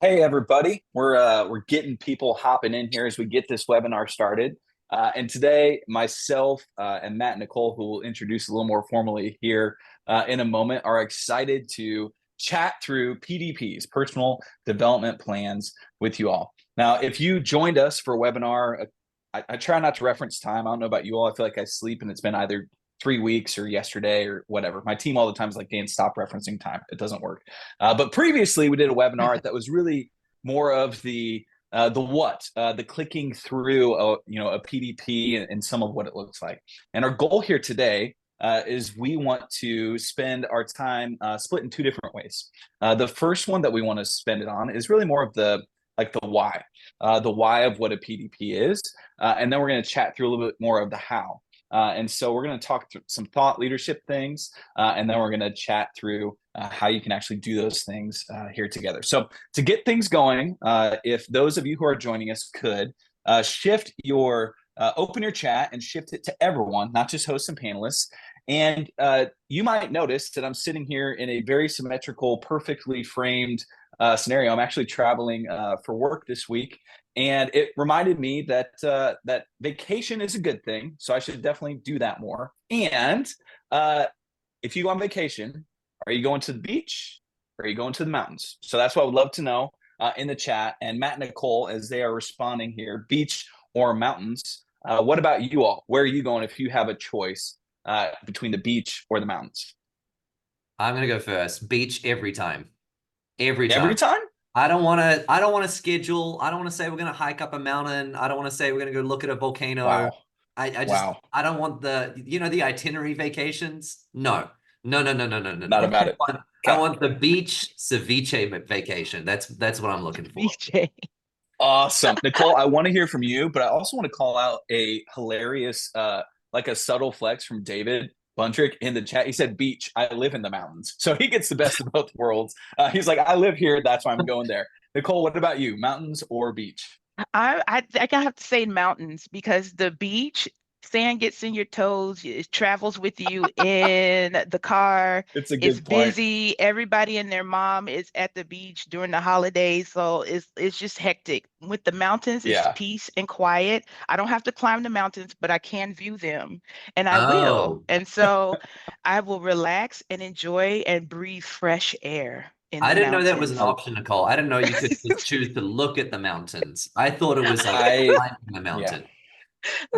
Hey everybody, we're getting people hopping in here as we get this webinar started. And today, myself and Matt and Nicole, who will introduce a little more formally here in a moment, are excited to chat through PDPs, personal development plans, with you all. Now, if you joined us for a webinar, I try not to reference time. I don't know about you all. I feel like I sleep and it's been either 3 weeks or yesterday or whatever. My team all the time is like, Dan, stop referencing time. It doesn't work. But previously, we did a webinar that was really more of the clicking through a PDP and some of what it looks like. And our goal here today is we want to spend our time split in two different ways. The first one that we want to spend it on is really more of the why, the why of what a PDP is, and then we're going to chat through a little bit more of the how. And so we're going to talk through some thought leadership things, and then we're going to chat through how you can actually do those things here together. So to get things going, if those of you who are joining us could open your chat and shift it to everyone, not just hosts and panelists. And you might notice that I'm sitting here in a very symmetrical, perfectly framed scenario. I'm actually traveling for work this week. And it reminded me that that vacation is a good thing, so I should definitely do that more. And if you go on vacation, are you going to the beach or are you going to the mountains? So that's what I would love to know in the chat. And Matt and Nicole, as they are responding here, beach or mountains, what about you all? Where are you going if you have a choice between the beach or the mountains? I'm gonna go first. Beach every time. Every Every time. time? I don't want to schedule. I don't want to say we're gonna hike up a mountain. I don't want to say we're gonna go look at a volcano. Wow. I just Wow. I don't want the itinerary vacations. No. No, no, no, no, no, no, Not no. about it. I Okay. want the beach ceviche vacation. That's what I'm looking for. VJ. Awesome. Nicole, I want to hear from you, but I also want to call out a hilarious, like a subtle flex from David Bundrick in the chat. He said, beach, I live in the mountains. So he gets the best of both worlds. He's like, I live here. That's why I'm going there. Nicole, what about you? Mountains or beach? I gotta have to say mountains because the beach, sand gets in your toes, it travels with you in the car. It's a It's good point. busy. Everybody and their mom is at the beach during the holidays, so it's just hectic. With the mountains, it's Yeah. peace and quiet. I don't have to climb the mountains, but I can view them, and I will. Oh, And so I will relax and enjoy and breathe fresh air in I the didn't know that was an mountains. option, Nicole. I didn't know you could just choose to look at the mountains. I thought it was like I, climbing the yeah. mountain.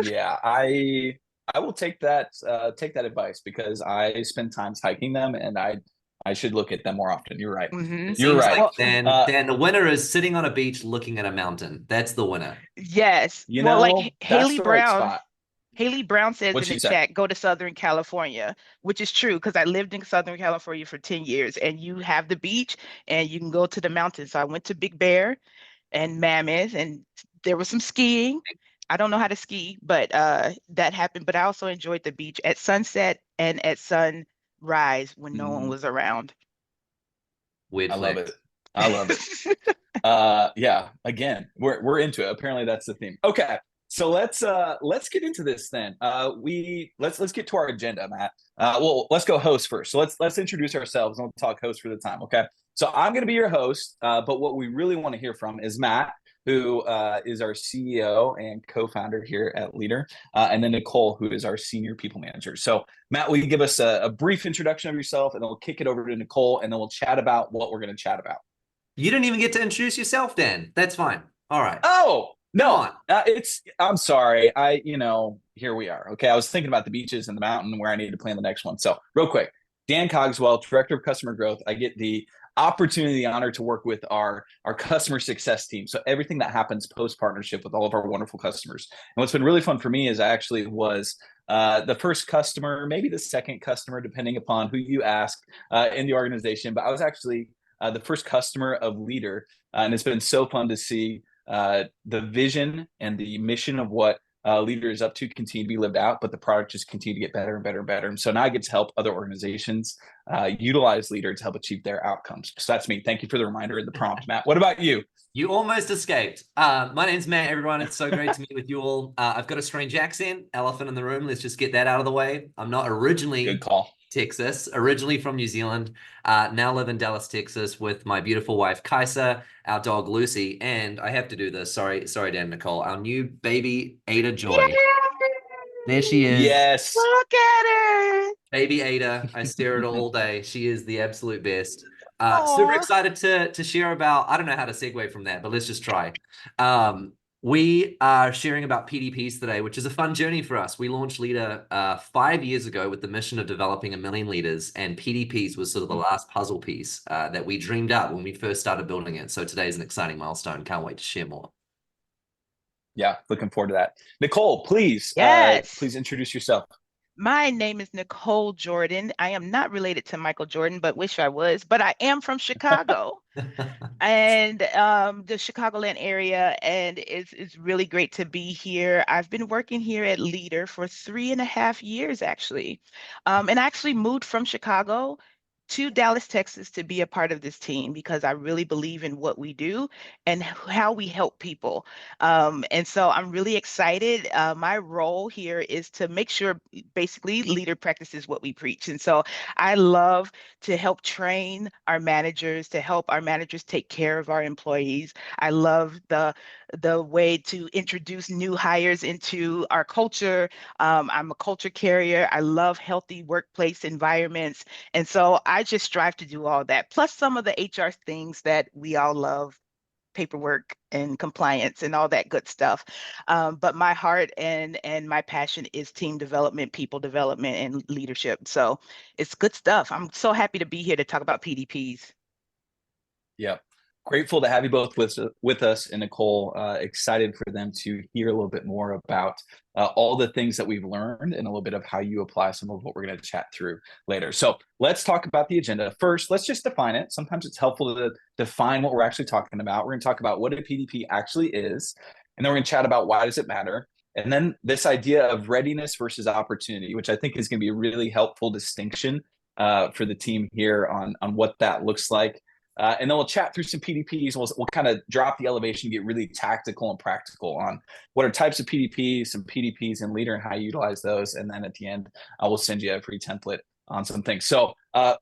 Yeah, I will take that advice because I spend times hiking them and I should look at them more often. You're right. It You're seems right. like Well, Dan, the winner is sitting on a beach looking at a mountain. That's the winner. yes. You Well, like know, that's Haley the right Brown, spot. Haley Brown says What'd in the she say? chat, go to Southern California, which is true because I lived in Southern California for 10 years and you have the beach and you can go to the mountains. So I went to Big Bear and Mammoth and there was some skiing. I don't know how to ski, but that happened. But I also enjoyed the beach at sunset and at sunrise when no one Mm, was around. Weird I love it. flex. I love it. Yeah, again, we're into it. Apparently that's the theme. Okay. So let's get into this then. Let's get to our agenda, Matt. Well, let's go host first. So let's introduce ourselves and we'll talk host for the time. Okay. So I'm gonna be your host, but what we really want to hear from is Matt, who is our CEO and co-founder here at Leadr, and then Nicole, who is our senior people manager. So Matt, will you give us a brief introduction of yourself, and then we'll kick it over to Nicole, and then we'll chat about what we're going to chat about. You didn't even get to introduce yourself, Dan. That's fine. All right. Oh, Come no, on. I'm sorry. Here we are. Okay. I was thinking about the beaches and the mountain where I need to plan the next one. So real quick, Dan Cogswell, Director of Customer Growth. I get the opportunity, the honor to work with our customer success team. So everything that happens post partnership with all of our wonderful customers. And what's been really fun for me is I actually was the first customer, maybe the second customer, depending upon who you ask in the organization. But I was actually the first customer of Leadr. And it's been so fun to see the vision and the mission of what Leadr is up to continue to be lived out, but the product just continue to get better and better and better. And so now I get to help other organizations utilize Leadr to help achieve their outcomes. So that's me. Thank you for the reminder and the prompt, Matt. What about you? You almost escaped. My name's Matt, everyone. It's so great to meet with you all. I've got a strange accent, elephant in the room. Let's just get that out of the way. I'm not Good originally call. Texas, originally from New Zealand. Now live in Dallas, Texas with my beautiful wife, Kaisa, our dog, Lucy, and I have to do this. Sorry, Dan, Nicole. Our new baby, Ada Joy. There she is. Yes. Look at her. Baby Ada, I stare at her all day. She is the absolute best. Super Aw. excited to share about, I don't know how to segue from that, but let's just try. We are sharing about PDPs today, which is a fun journey for us. We launched Leadr 5 years ago with the mission of developing 1 million leaders, and PDPs was sort of the last puzzle piece that we dreamed up when we first started building it. So today is an exciting milestone. Can't wait to share more. Yeah, looking forward to that. Nicole, please Yes. introduce yourself. My name is Nicole Jordan. I am not related to Michael Jordan, but wish I was. But I am from Chicago and the Chicagoland area, and it's really great to be here. I've been working here at Leadr for 3.5 years, actually, and I actually moved from Chicago to Dallas, Texas, to be a part of this team because I really believe in what we do and how we help people. And so I'm really excited. My role here is to make sure basically Leadr practices what we preach. And so I love to help train our managers, to help our managers take care of our employees. I love the way to introduce new hires into our culture. I'm a culture carrier. I love healthy workplace environments. And so I just strive to do all that, plus some of the HR things that we all love, paperwork and compliance and all that good stuff. But my heart and my passion is team development, people development, and leadership. So it's good stuff. I'm so happy to be here to talk about PDPs. Yeah. Grateful to have you both with us, and Nicole, excited for them to hear a little bit more about all the things that we've learned and a little bit of how you apply some of what we're going to chat through later. So let's talk about the agenda. First, let's just define it. Sometimes it's helpful to define what we're actually talking about. We're going to talk about what a PDP actually is, and then we're going to chat about why does it matter. And then this idea of readiness versus opportunity, which I think is going to be a really helpful distinction for the team here on what that looks like. And then we'll chat through some PDPs. We'll kind of drop the elevation, get really tactical and practical on what are types of PDPs, some PDPs in Leadr and how you utilize those. And then at the end, I will send you a free template on some things. So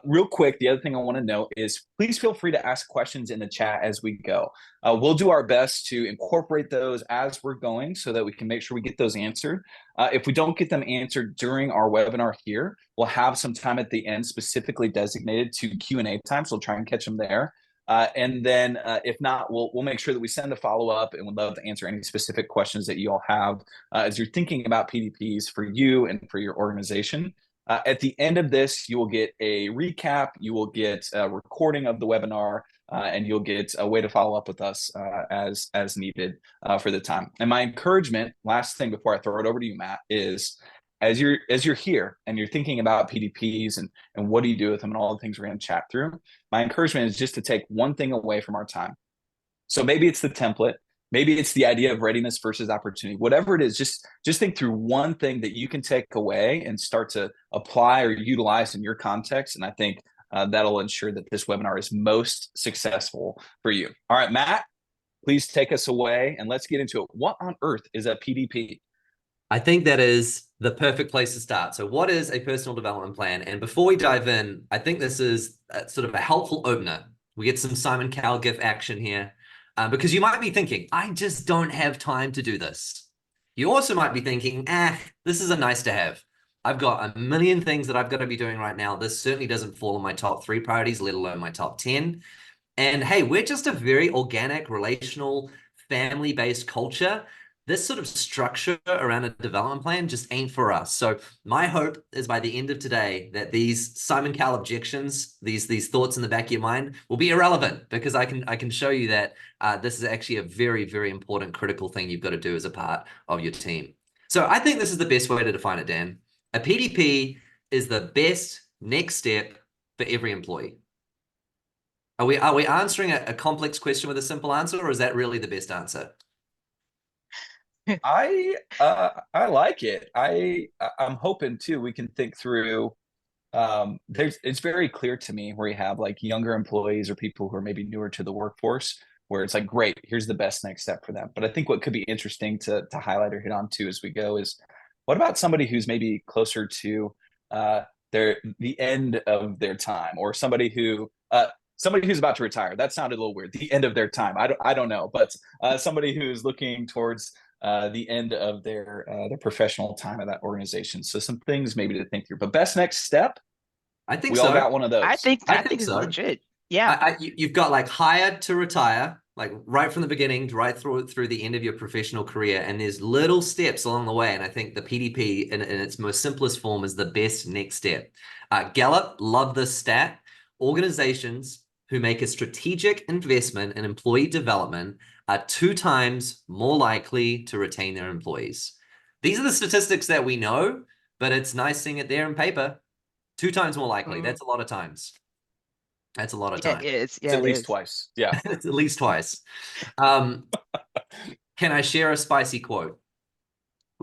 real quick, the other thing I want to note is please feel free to ask questions in the chat as we go. We'll do our best to incorporate those as we're going so that we can make sure we get those answered. If we don't get them answered during our webinar here, we'll have some time at the end specifically designated to Q&A time, so we'll try and catch them there. And then if not, we'll make sure that we send a follow-up, and we'd love to answer any specific questions that you all have as you're thinking about PDPs for you and for your organization. At the end of this, you will get a recap, you will get a recording of the webinar, and you'll get a way to follow up with us as needed for the time. And my encouragement, last thing before I throw it over to you, Matt, is as you're here and you're thinking about PDPs and what do you do with them and all the things we're going to chat through, my encouragement is just to take one thing away from our time. So maybe it's the template, maybe it's the idea of readiness versus opportunity, whatever it is, just think through one thing that you can take away and start to apply or utilize in your context. And I think that'll ensure that this webinar is most successful for you. All right, Matt, please take us away and let's get into it. What on earth is a PDP? I think that is the perfect place to start. So what is a personal development plan? And before we dive in, I think this is sort of a helpful opener. We get some Simon Cowell GIF action here because you might be thinking, I just don't have time to do this. You also might be thinking, this is a nice to have. I've got 1 million things that I've got to be doing right now. This certainly doesn't fall in my top 3 priorities, let alone my top 10. And hey, we're just a very organic, relational, family-based culture. This sort of structure around a development plan just ain't for us. So my hope is by the end of today that these Simon Cowell objections, these thoughts in the back of your mind will be irrelevant, because I can show you that this is actually a very, very important, critical thing you've got to do as a part of your team. So I think this is the best way to define it, Dan. A PDP is the best next step for every employee. Are we answering a complex question with a simple answer, or is that really the best answer? I like it. I'm hoping too we can think through it's very clear to me where you have like younger employees or people who are maybe newer to the workforce, where it's like, great, here's the best next step for them. But I think what could be interesting to highlight or hit on too as we go is, what about somebody who's maybe closer to the end of their time, or somebody who's about to retire. That sounded a little weird. The end of their time. I don't know, but somebody who's looking towards the end of their professional time at that organization. So some things maybe to think through. But best next step, I think we so. all got one of those. I think I think it's so. legit. Yeah. You've got like hired to retire, like right from the beginning, right through the end of your professional career, and there's little steps along the way. And I think the PDP in its most simplest form is the best next step. Gallup, love this stat. Organizations who make a strategic investment in employee development are 2 times more likely to retain their employees. These are the statistics that we know, but it's nice seeing it there in paper. 2 times more likely. That's a lot of times. That's a lot of time. Yeah, it is. It's at least twice. Yeah. It's at least twice. Can I share a spicy quote?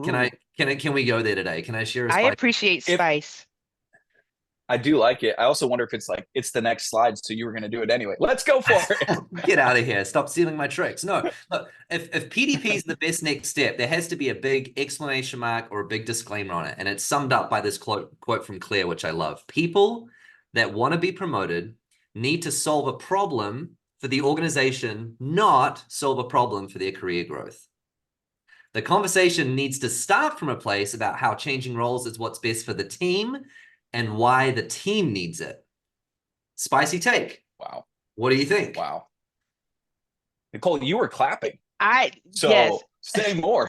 Can we go there today? Can I share a spicy? I appreciate spice. I do like it. I also wonder if it's the next slide, so you were going to do it anyway. Let's go for it. Get out of here. Stop stealing my tricks. No, look, if PDP is the best next step, there has to be a big exclamation mark or a big disclaimer on it. And it's summed up by this quote from Claire, which I love. People that want to be promoted need to solve a problem for the organization, not solve a problem for their career growth. The conversation needs to start from a place about how changing roles is what's best for the team and why the team needs it. Spicy take. Wow. What do you think? Wow. Nicole, you were clapping. Yes. Say more.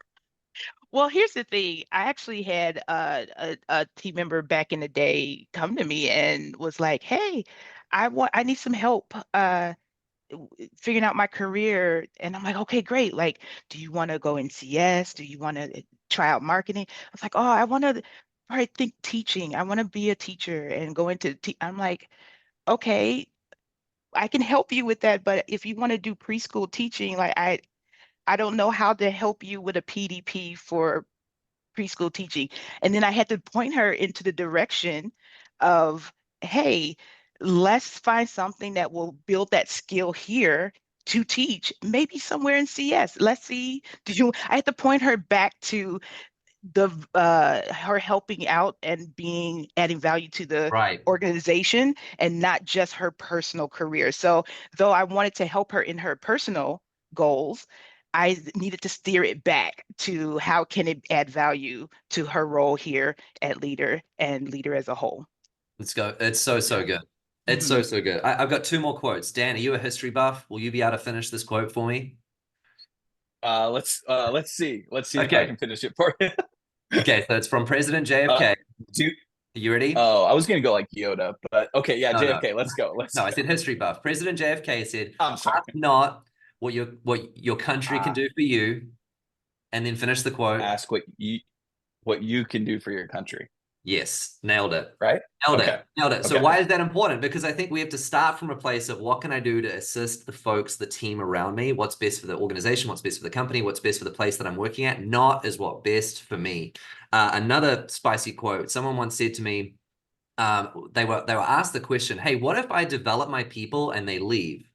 Well, here's the thing. I actually had a team member back in the day come to me and was like, "Hey, I need some help figuring out my career." And I'm like, "Okay, great. Like, do you want to go in CS? Do you want to try out marketing?" I was like, "Oh, I want to probably think teaching. I want to be a teacher and go into I'm like, "Okay, I can help you with that, but if you want to do preschool teaching, like I don't know how to help you with a PDP for preschool teaching." And then I had to point her into the direction of, "Hey, let's find something that will build that skill here to teach, maybe somewhere in CS. Let's see, I had to point her back to her helping out and adding value to the organization and not just her personal career. So though I wanted to help her in her personal goals, I needed to steer it back to how can it add value to her role here at Leadr and Leadr as a whole. Let's go. It's so good. It's so good. I've got 2 more quotes. Dan, are you a history buff? Will you be able to finish this quote for me? Let's see. Let's see if I can finish it for you. Okay, so it's from President JFK. Are you ready? Oh, I was gonna go like Yoda, but okay, yeah, JFK. No. Let's go. I said history buff. President JFK said, "Ask not what your country can do for you," and then finish the quote. Ask what you can do for your country. Yes, nailed it. Right? Nailed it. So why is that important? Because I think we have to start from a place of what can I do to assist the folks, the team around me? What's best for the organization? What's best for the company? What's best for the place that I'm working at? Not is what best for me. Another spicy quote. Someone once said to me, they were asked the question, "Hey, what if I develop my people and they leave?"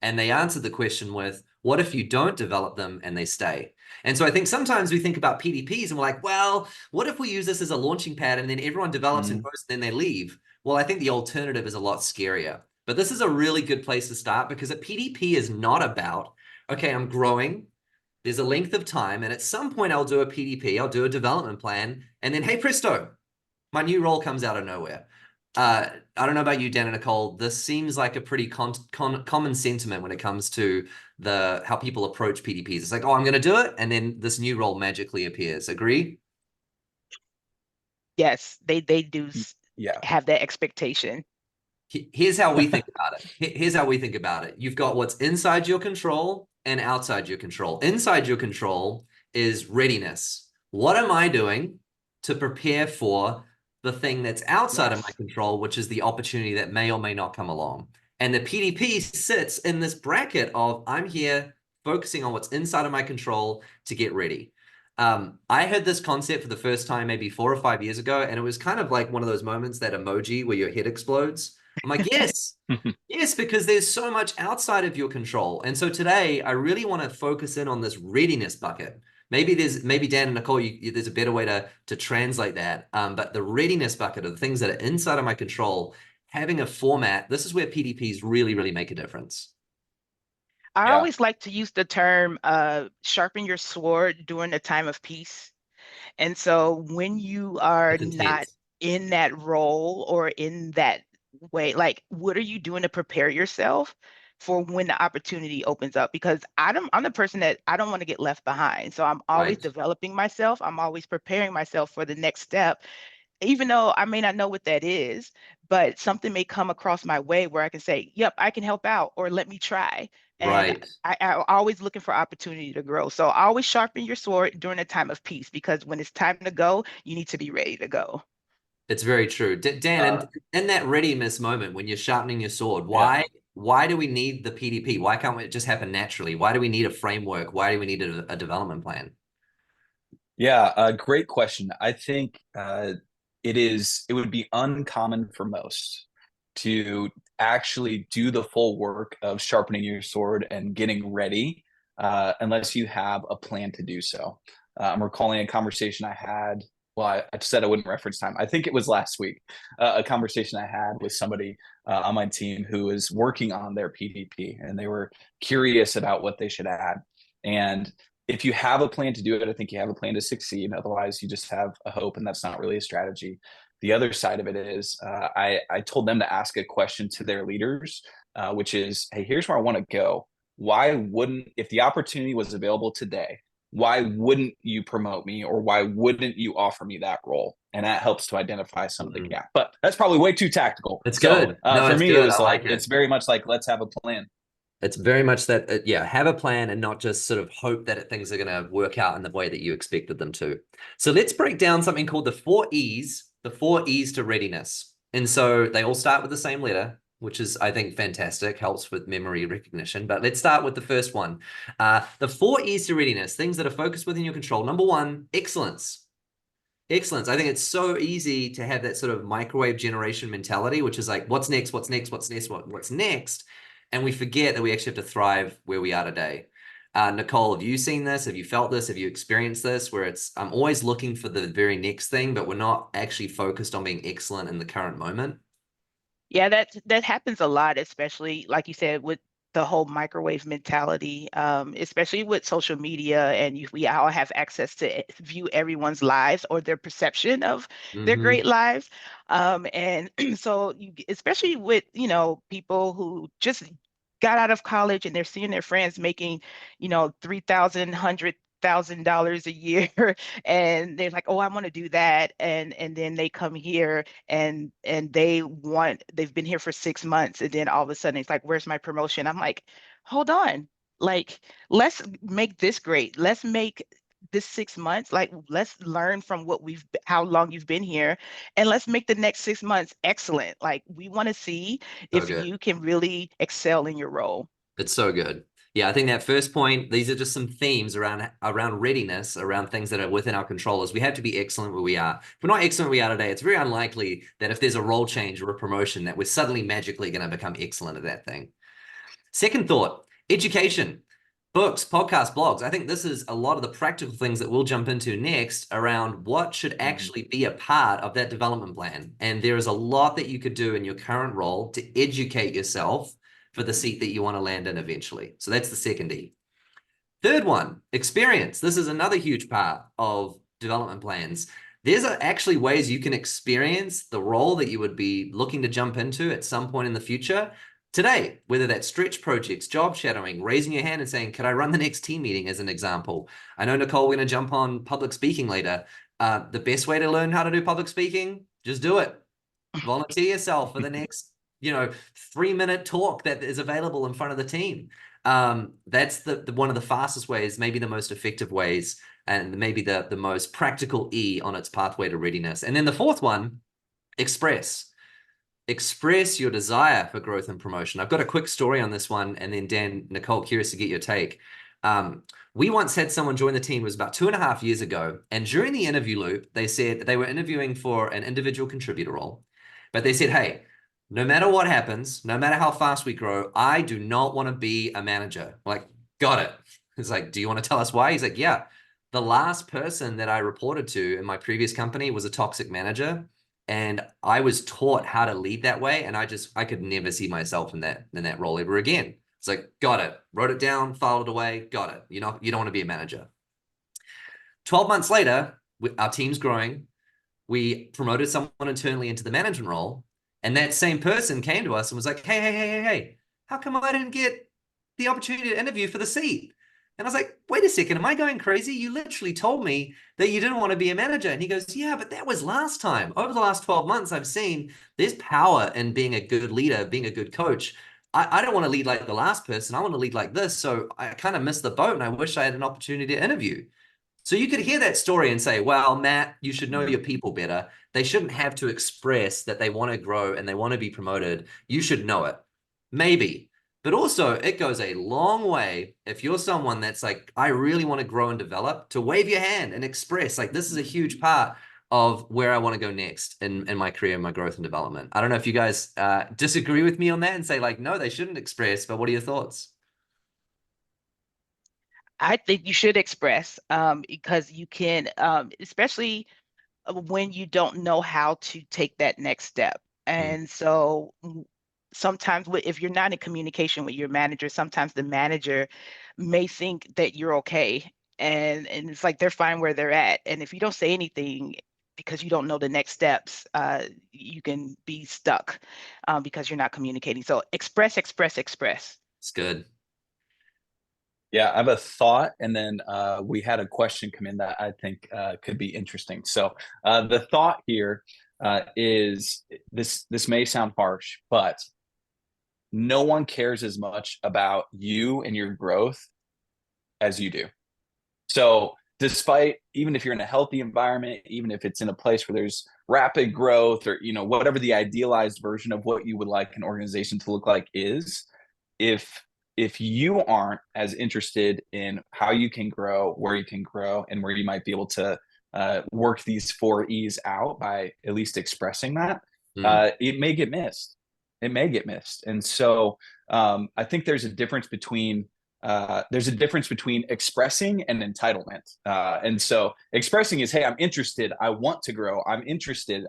And they answered the question with, "What if you don't develop them and they stay?" And so I think sometimes we think about PDPs and we're like, well, what if we use this as a launching pad and then everyone develops and grows and then they leave? Well, I think the alternative is a lot scarier. But this is a really good place to start because a PDP is not about, okay, I'm growing. There's a length of time. And at some point I'll do a PDP, I'll do a development plan. And then, hey, presto, my new role comes out of nowhere. I don't know about you, Dan and Nicole. This seems like a pretty common sentiment when it comes to how people approach PDPs. It's like, oh, I'm going to do it, and then this new role magically appears. Agree? Yes, they do have that expectation. Here's how we think about it. Here's how we think about it. You've got what's inside your control and outside your control. Inside your control is readiness. What am I doing to prepare for the thing that's outside of my control, which is the opportunity that may or may not come along? And the PDP sits in this bracket of I'm here focusing on what's inside of my control to get ready. I heard this concept for the first time maybe 4 or 5 years ago, and it was kind of like one of those moments, that emoji where your head explodes. I'm like, yes, yes, because there's so much outside of your control. And so today I really want to focus in on this readiness bucket. maybe Dan and Nicole, there's a better way to translate that. But the readiness bucket of the things that are inside of my control, having a format, this is where PDPs really, really make a difference. I Yeah. always like to use the term sharpen your sword during a time of peace. And so when you are That's not intense. in that role or in that way, like what are you doing to prepare yourself for when the opportunity opens up? Because I'm the person that I don't want to get left behind. So I'm always Right. developing myself. I'm always preparing myself for the next step, even though I may not know what that is, but something may come across my way where I can say, yep, I can help out, or let me try. And Right. I'm always looking for opportunity to grow. So always sharpen your sword during a time of peace, because when it's time to go, you need to be ready to go. It's very true. Dan, Uh, and in that readiness moment when you're sharpening your sword, yeah. why do we need the PDP? Why can't it just happen naturally? Why do we need a framework? Why do we need a development plan? Yeah, great question. I think it would be uncommon for most to actually do the full work of sharpening your sword and getting ready unless you have a plan to do so. I'm recalling a conversation I had. Well, I said I wouldn't reference time. I think it was last week, a conversation I had with somebody on my team who was working on their PDP, and they were curious about what they should add. And if you have a plan to do it, I think you have a plan to succeed. Otherwise, you just have a hope, and that's not really a strategy. The other side of it is I told them to ask a question to their leaders, which is, hey, here's where I want to go. Why wouldn't, if the opportunity was available today, why wouldn't you promote me, or why wouldn't you offer me that role? And that helps to identify some of the Mhm. gap. But that's probably way too tactical. It's So good. No, for it's me, it good. was I like, like it's it. very much like, let's have a plan. It's very much that, yeah, have a plan and not just sort of hope that things are going to work out in the way that you expected them to. So let's break down something called the 4 E's to readiness. And so they all start with the same letter, which is, I think, fantastic, helps with memory recognition. But let's start with the first one. The 4 E's to readiness, things that are focused within your control. Number one, excellence. Excellence. I think it's so easy to have that sort of microwave generation mentality, which is like, what's next? What's next? What's next? What's next? And we forget that we actually have to thrive where we are today. Nicole, have you seen this? Have you felt this? Have you experienced this? Where I'm always looking for the very next thing, but we're not actually focused on being excellent in the current moment. Yeah, that happens a lot, especially like you said, with the whole microwave mentality, especially with social media, and we all have access to view everyone's lives or their perception of their Mm-hmm. great lives. And so especially with, people who just got out of college and they're seeing their friends making, $3,000, $100,000 a year, and they're like, oh, I want to do that. And then they come here and they've been here for 6 months, and then all of a sudden it's like, where's my promotion? I'm like, hold on, like, let's make this great. Let's make this 6 months, like, let's learn from how long you've been here, and let's make the next 6 months excellent. Like, we want to see So if good. you can really excel in your role. It's so good. Yeah, I think that first point, these are just some themes around readiness, around things that are within our control. Is we have to be excellent where we are. If we're not excellent where we are today, it's very unlikely that if there's a role change or a promotion that we're suddenly magically going to become excellent at that thing. Second thought, education, books, podcasts, blogs. I think this is a lot of the practical things that we'll jump into next around what should actually be a part of that development plan. And there is a lot that you could do in your current role to educate yourself for the seat that you want to land in eventually. So that's the second E. Third one, experience. This is another huge part of development plans. There's actually ways you can experience the role that you would be looking to jump into at some point in the future today, whether that's stretch projects, job shadowing, raising your hand and saying, could I run the next team meeting as an example? I know, Nicole, we're going to jump on public speaking later. The best way to learn how to do public speaking, just do it. Volunteer yourself for the next 3-minute talk that is available in front of the team. That's the one of the fastest ways, maybe the most effective ways, and maybe the most practical E on its pathway to readiness. And then the fourth one, express your desire for growth and promotion. I've got a quick story on this one, and then Dan, Nicole, curious to get your take. We once had someone join the team, it was about 2.5 years ago, and during the interview loop, they said they were interviewing for an individual contributor role, but they said, hey, no matter what happens, no matter how fast we grow, I do not want to be a manager. Like, got it. It's like, do you want to tell us why? He's like, yeah, the last person that I reported to in my previous company was a toxic manager. And I was taught how to lead that way. And I could never see myself in that role ever again. It's like, got it, wrote it down, filed it away, got it. You don't want to be a manager. 12 months later, our team's growing. We promoted someone internally into the management role. And that same person came to us and was like, hey, how come I didn't get the opportunity to interview for the seat? And I was like, wait a second, am I going crazy? You literally told me that you didn't want to be a manager. And he goes, yeah, but that was last time. Over the last 12 months, I've seen there's power in being a good leader, being a good coach. I don't want to lead like the last person. I want to lead like this. So I kind of missed the boat and I wish I had an opportunity to interview. So you could hear that story and say, well, Matt, you should know your people better. They shouldn't have to express that they want to grow and they want to be promoted. You should know it. Maybe. But also, it goes a long way if you're someone that's like, I really want to grow and develop, to wave your hand and express, like, this is a huge part of where I want to go next in my career, my growth and development. I don't know if you guys disagree with me on that and say, like, no, they shouldn't express, but what are your thoughts? I think you should express, because you can, especially when you don't know how to take that next step. And so sometimes if you're not in communication with your manager, sometimes the manager may think that you're okay. And it's like they're fine where they're at. And if you don't say anything because you don't know the next steps, you can be stuck because you're not communicating. So express. It's good. Yeah, I have a thought, and then we had a question come in that I think could be interesting. So the thought here is this may sound harsh, but no one cares as much about you and your growth as you do. So despite, even if you're in a healthy environment, even if it's in a place where there's rapid growth, or whatever the idealized version of what you would like an organization to look like is, if you aren't as interested in how you can grow, where you can grow, and where you might be able to work these 4 E's out by at least expressing that, it may get missed. And so I think there's a difference between expressing and entitlement. And so expressing is, hey, I'm interested, I want to grow, I'm interested,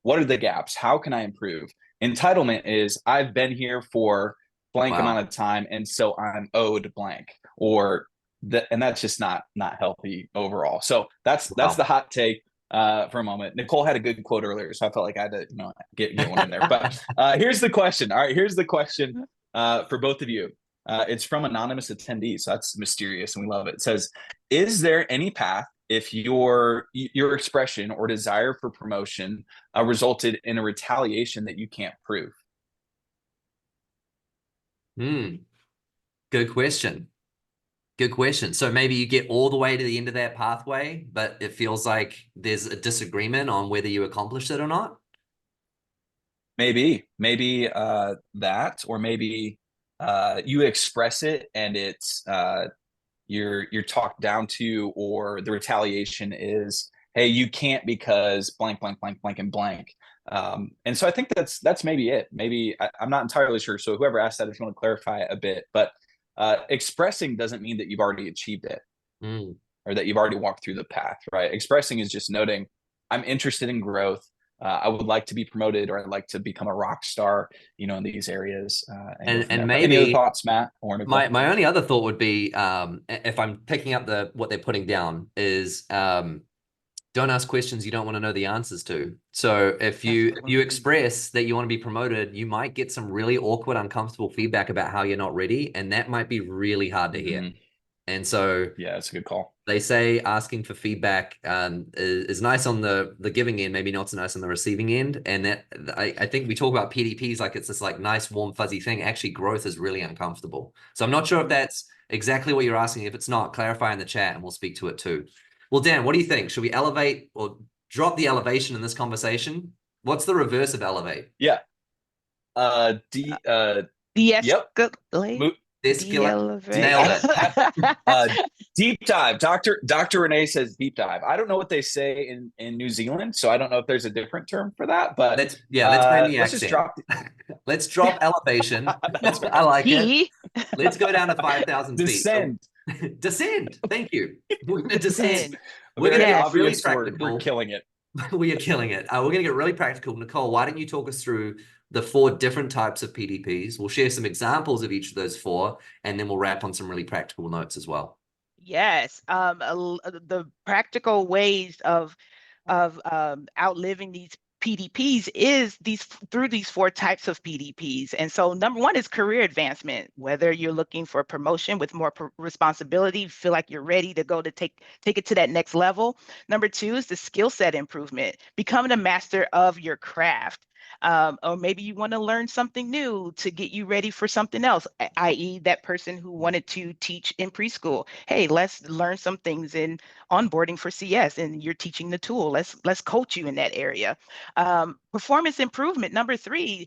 what are the gaps, how can I improve? Entitlement is, I've been here for blank amount of time, and so I'm owed blank, and that's just not healthy overall. So that's the hot take for a moment. Nicole had a good quote earlier, so I felt like I had to get one in there. But here's the question. All right, here's the question for both of you. It's from anonymous attendees, so that's mysterious and we love it. It says, is there any path if your expression or desire for promotion resulted in a retaliation that you can't prove? Good question. So maybe you get all the way to the end of that pathway, but it feels like there's a disagreement on whether you accomplished it or not. Maybe that, or maybe you express it and it's you're talked down to, or the retaliation is, hey, you can't because blank and blank. And so I think that's maybe it. Maybe I'm not entirely sure. So whoever asked that, if you want to clarify a bit, but expressing doesn't mean that you've already achieved it or that you've already walked through the path, right? Expressing is just noting, I'm interested in growth. I would like to be promoted, or I'd like to become a rock star, in these areas. And maybe any other thoughts, Matt or Nicole? My only other thought would be, if I'm picking up what they're putting down, is don't ask questions you don't want to know the answers to. So if you express that you want to be promoted, you might get some really awkward, uncomfortable feedback about how you're not ready, and that might be really hard to hear. And so yeah, it's a good call. They say asking for feedback is nice on the giving end, maybe not so nice on the receiving end. And that I think we talk about PDPs like it's this like nice, warm, fuzzy thing. Actually, growth is really uncomfortable. So I'm not sure if that's exactly what you're asking. If it's not, clarify in the chat and we'll speak to it too. Well, Dan, what do you think? Should we elevate or drop the elevation in this conversation? What's the reverse of elevate? Yeah. De-escalate. Nailed it. Deep dive. Dr. Renee says deep dive. I don't know what they say in New Zealand, so I don't know if there's a different term for that. But let's find the let's accent. just drop. Let's drop elevation. I like it. Let's go down to 5,000 feet. Descend. Descend. Thank you. We're going to descend. Descend. We're going to Very get really obvious word. We're practical. killing it. We are killing it. We're going to get really practical. Nicole, why don't you talk us through the 4 different types of PDPs? We'll share some examples of each of those 4, and then we'll wrap on some really practical notes as well. Yes, the practical ways of outliving these PDPs is through these 4 types of PDPs. And so number 1 is career advancement, whether you're looking for a promotion with more responsibility, feel like you're ready to go to take it to that next level. Number 2 is the skill set improvement, becoming a master of your craft. Or maybe you want to learn something new to get you ready for something else, i.e. that person who wanted to teach in preschool. Hey, let's learn some things in onboarding for CS, and you're teaching the tool. Let's coach you in that area. Performance improvement, number 3,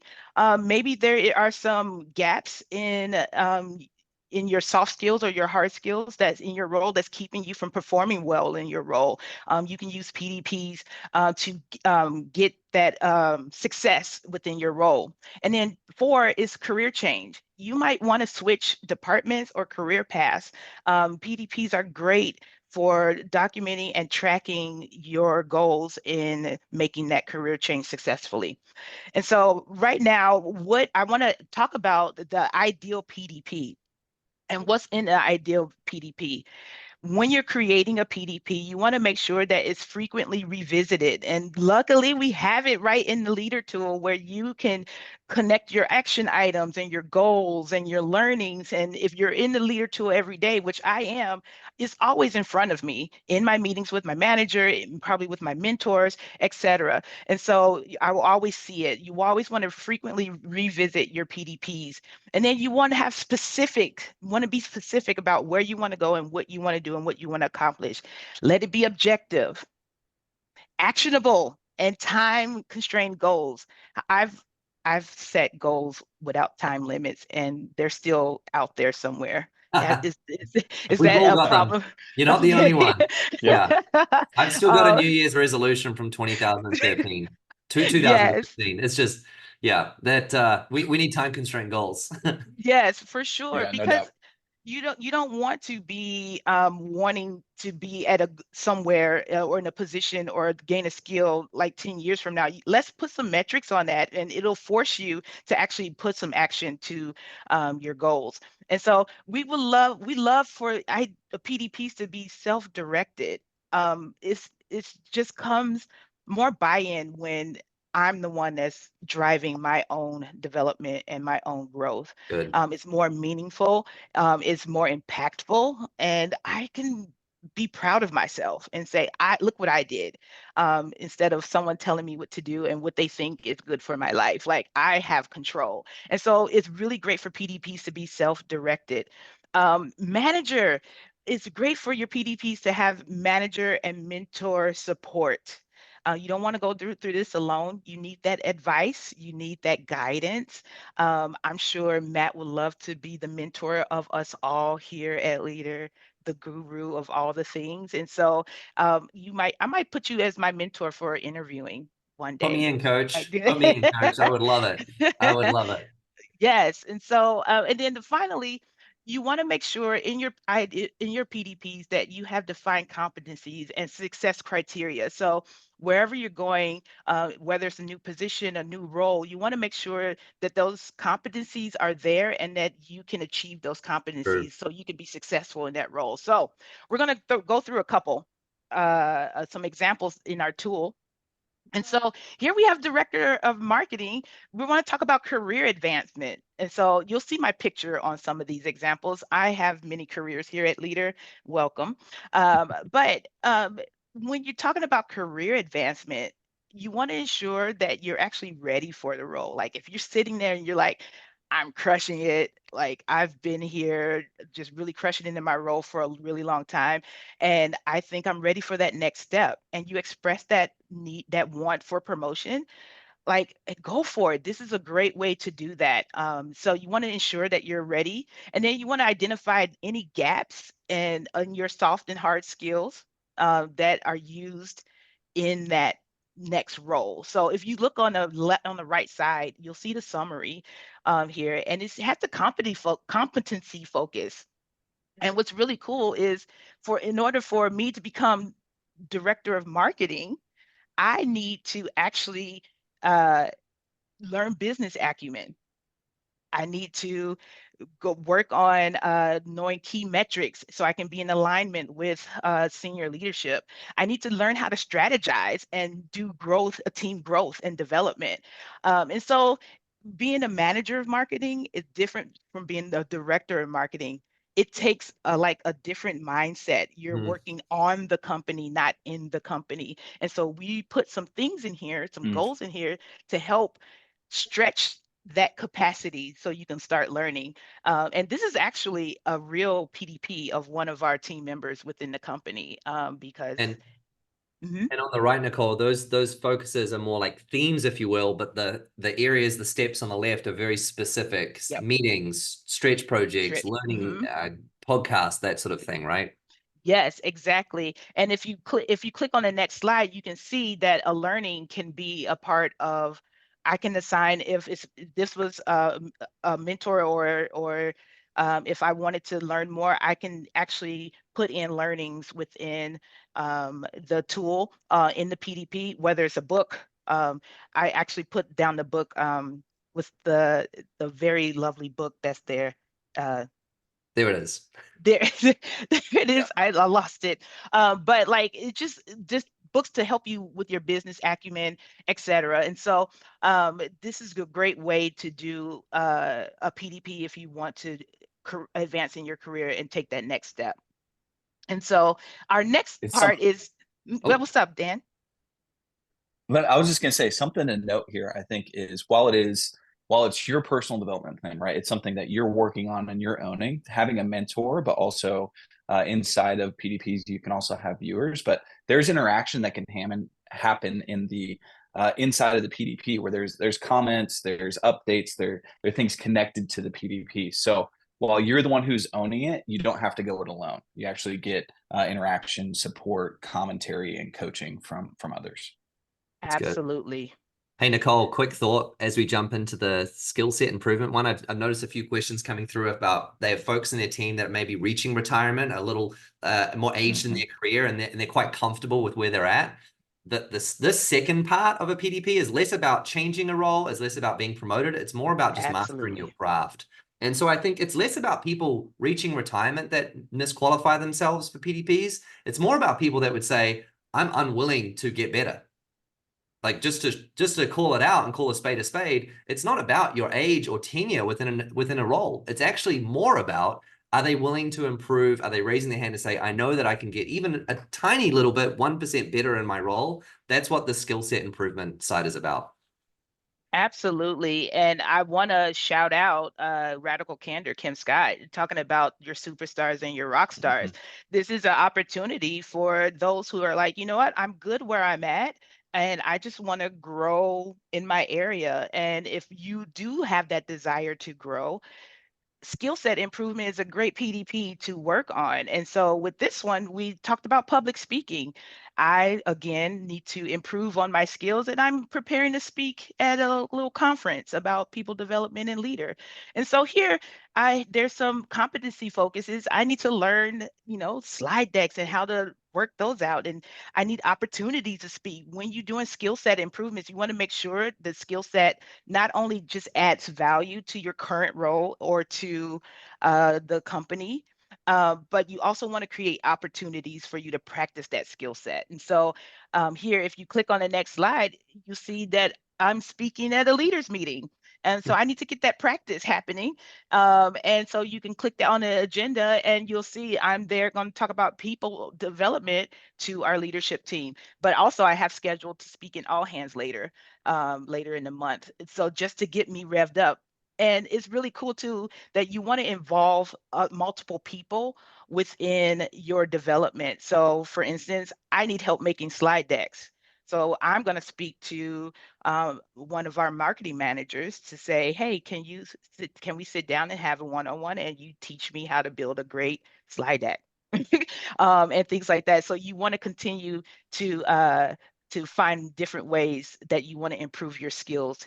maybe there are some gaps in your soft skills or your hard skills that's in your role that's keeping you from performing well in your role. You can use PDPs to get that success within your role. And then 4 is career change. You might want to switch departments or career paths. PDPs are great for documenting and tracking your goals in making that career change successfully. And so right now, what I want to talk about the ideal PDP. And what's in the ideal PDP? When you're creating a PDP, you want to make sure that it's frequently revisited. And luckily, we have it right in the Leadr tool where you can connect your action items and your goals and your learnings. And if you're in the Leadr tool every day, which I am, it's always in front of me in my meetings with my manager, probably with my mentors, etc. And so I will always see it. You always want to frequently revisit your PDPs. And then you want to be specific about where you want to go and what you want to do and what you want to accomplish. Let it be objective, actionable, and time constrained goals. I've set goals without time limits, and they're still out there somewhere. Is We've that all a got them. problem? You're not the only one. Yeah. I've still got a New Year's resolution from 2013 to Yes. 2015. It's just, yeah, that we need time constraint goals. Yes, for sure. Yeah, no Because doubt. you don't want to be wanting to be at somewhere or in a position or gain a skill like 10 years from now. Let's put some metrics on that, and it'll force you to actually put some action to your goals. And so we love for PDPs to be self-directed. It's just comes more buy-in when I'm the one that's driving my own development and my own growth. Good. It's more meaningful, it's more impactful, and I can be proud of myself and say, I look what I did, instead of someone telling me what to do and what they think is good for my life. Like, I have control. And so it's really great for PDPs to be self-directed. Manager, it's great for your PDPs to have manager and mentor support. You don't want to go through this alone. You need that advice. You need that guidance. I'm sure Matt would love to be the mentor of us all here at Leadr, the guru of all the things. And so I might put you as my mentor for interviewing one Put me day. in, coach. Put me in, coach. I would love it. I would love it. Yes, and so and then finally, you want to make sure in your PDPs that you have defined competencies and success criteria. So wherever you're going, whether it's a new position, a new role, you want to make sure that those competencies are there and that you can achieve those True. competencies so you can be successful in that role. So we're going to go through a couple, some examples in our tool. And so here we have director of marketing. We want to talk about career advancement. And so you'll see my picture on some of these examples. I have many careers here at Leadr. Welcome. But when you're talking about career advancement, you want to ensure that you're actually ready for the role. Like, if you're sitting there and you're like, I'm crushing it. Like, I've been here just really crushing it in my role for a really long time. And I think I'm ready for that next step. And you express that need, that want for promotion, like, go for it. This is a great way to do that. So you want to ensure that you're ready. And then you want to identify any gaps in your soft and hard skills that are used in that next role. So if you look on the right side, you'll see the summary here, and it has the competency focus. And what's really cool is in order for me to become director of marketing, I need to actually learn business acumen. I need to go work on knowing key metrics so I can be in alignment with senior leadership. I need to learn how to strategize and do growth, team growth and development. And so being a manager of marketing is different from being the director of marketing. It takes like a different mindset. You're working on the company, not in the company. And so we put some things in here, some goals in here to help stretch that capacity so you can start learning. And this is actually a real PDP of one of our team members within the company because And and on the right, Nicole, those focuses are more like themes, if you will, but the areas, the steps on the left are very specific. Yep. Meetings, stretch projects, learning, podcasts, that sort of thing, right? Yes, exactly. And if you click on the next slide, you can see that a learning can be a part of. I can assign if this was a mentor or if I wanted to learn more, I can actually put in learnings within the tool in the PDP, whether it's a book. I actually put down the book with the very lovely book that's there. There it is. There, there it is. I lost it. But like it just books to help you with your business acumen, etc. And so this is a great way to do a PDP if you want to advance in your career and take that next step. And so our next part is, well, what's up, Dan? But I was just going to say something to note here, I think, is while it's your personal development plan, right? It's something that you're working on and you're owning, having a mentor, but also inside of PDPs, you can also have viewers, but there's interaction that can happen in the inside of the PDP where there's comments, there's updates, there are things connected to the PDP. So while you're the one who's owning it, you don't have to go it alone. You actually get interaction, support, commentary, and coaching from others. Absolutely. Hey, Nicole, quick thought as we jump into the skill set improvement one. I've noticed a few questions coming through about they have folks in their team that may be reaching retirement, a little more aged in their career, and they're quite comfortable with where they're at. This second part of a PDP is less about changing a role, is less about being promoted. It's more about just mastering your craft. And so I think it's less about people reaching retirement that misqualify themselves for PDPs. It's more about people that would say, I'm unwilling to get better. Like just to call it out and call a spade, it's not about your age or tenure within a role. It's actually more about, are they willing to improve? Are they raising their hand to say, I know that I can get even a tiny little bit, 1% better in my role? That's what the skill set improvement side is about. Absolutely. And I want to shout out Radical Candor, Kim Scott, talking about your superstars and your rock stars. This is an opportunity for those who are like, you know what, I'm good where I'm at. And I just want to grow in my area. And if you do have that desire to grow, skill set improvement is a great PDP to work on. And so with this one, we talked about public speaking. I, again, need to improve on my skills, and I'm preparing to speak at a little conference about people development and Leadr. And so here, there's some competency focuses. I need to learn, slide decks and how to work those out. And I need opportunities to speak. When you're doing skill set improvements, you want to make sure the skill set not only just adds value to your current role or to the company, but you also want to create opportunities for you to practice that skill set. And so here, if you click on the next slide, you see that I'm speaking at a leaders meeting. And so I need to get that practice happening. And so you can click that on the agenda and you'll see I'm there going to talk about people development to our leadership team. But also I have scheduled to speak in all hands later in the month. So just to get me revved up. And it's really cool too that you want to involve multiple people within your development. So for instance, I need help making slide decks. So I'm going to speak to one of our marketing managers to say, hey, can we sit down and have a one-on-one and you teach me how to build a great slide deck and things like that. So you want to continue to find different ways that you want to improve your skills.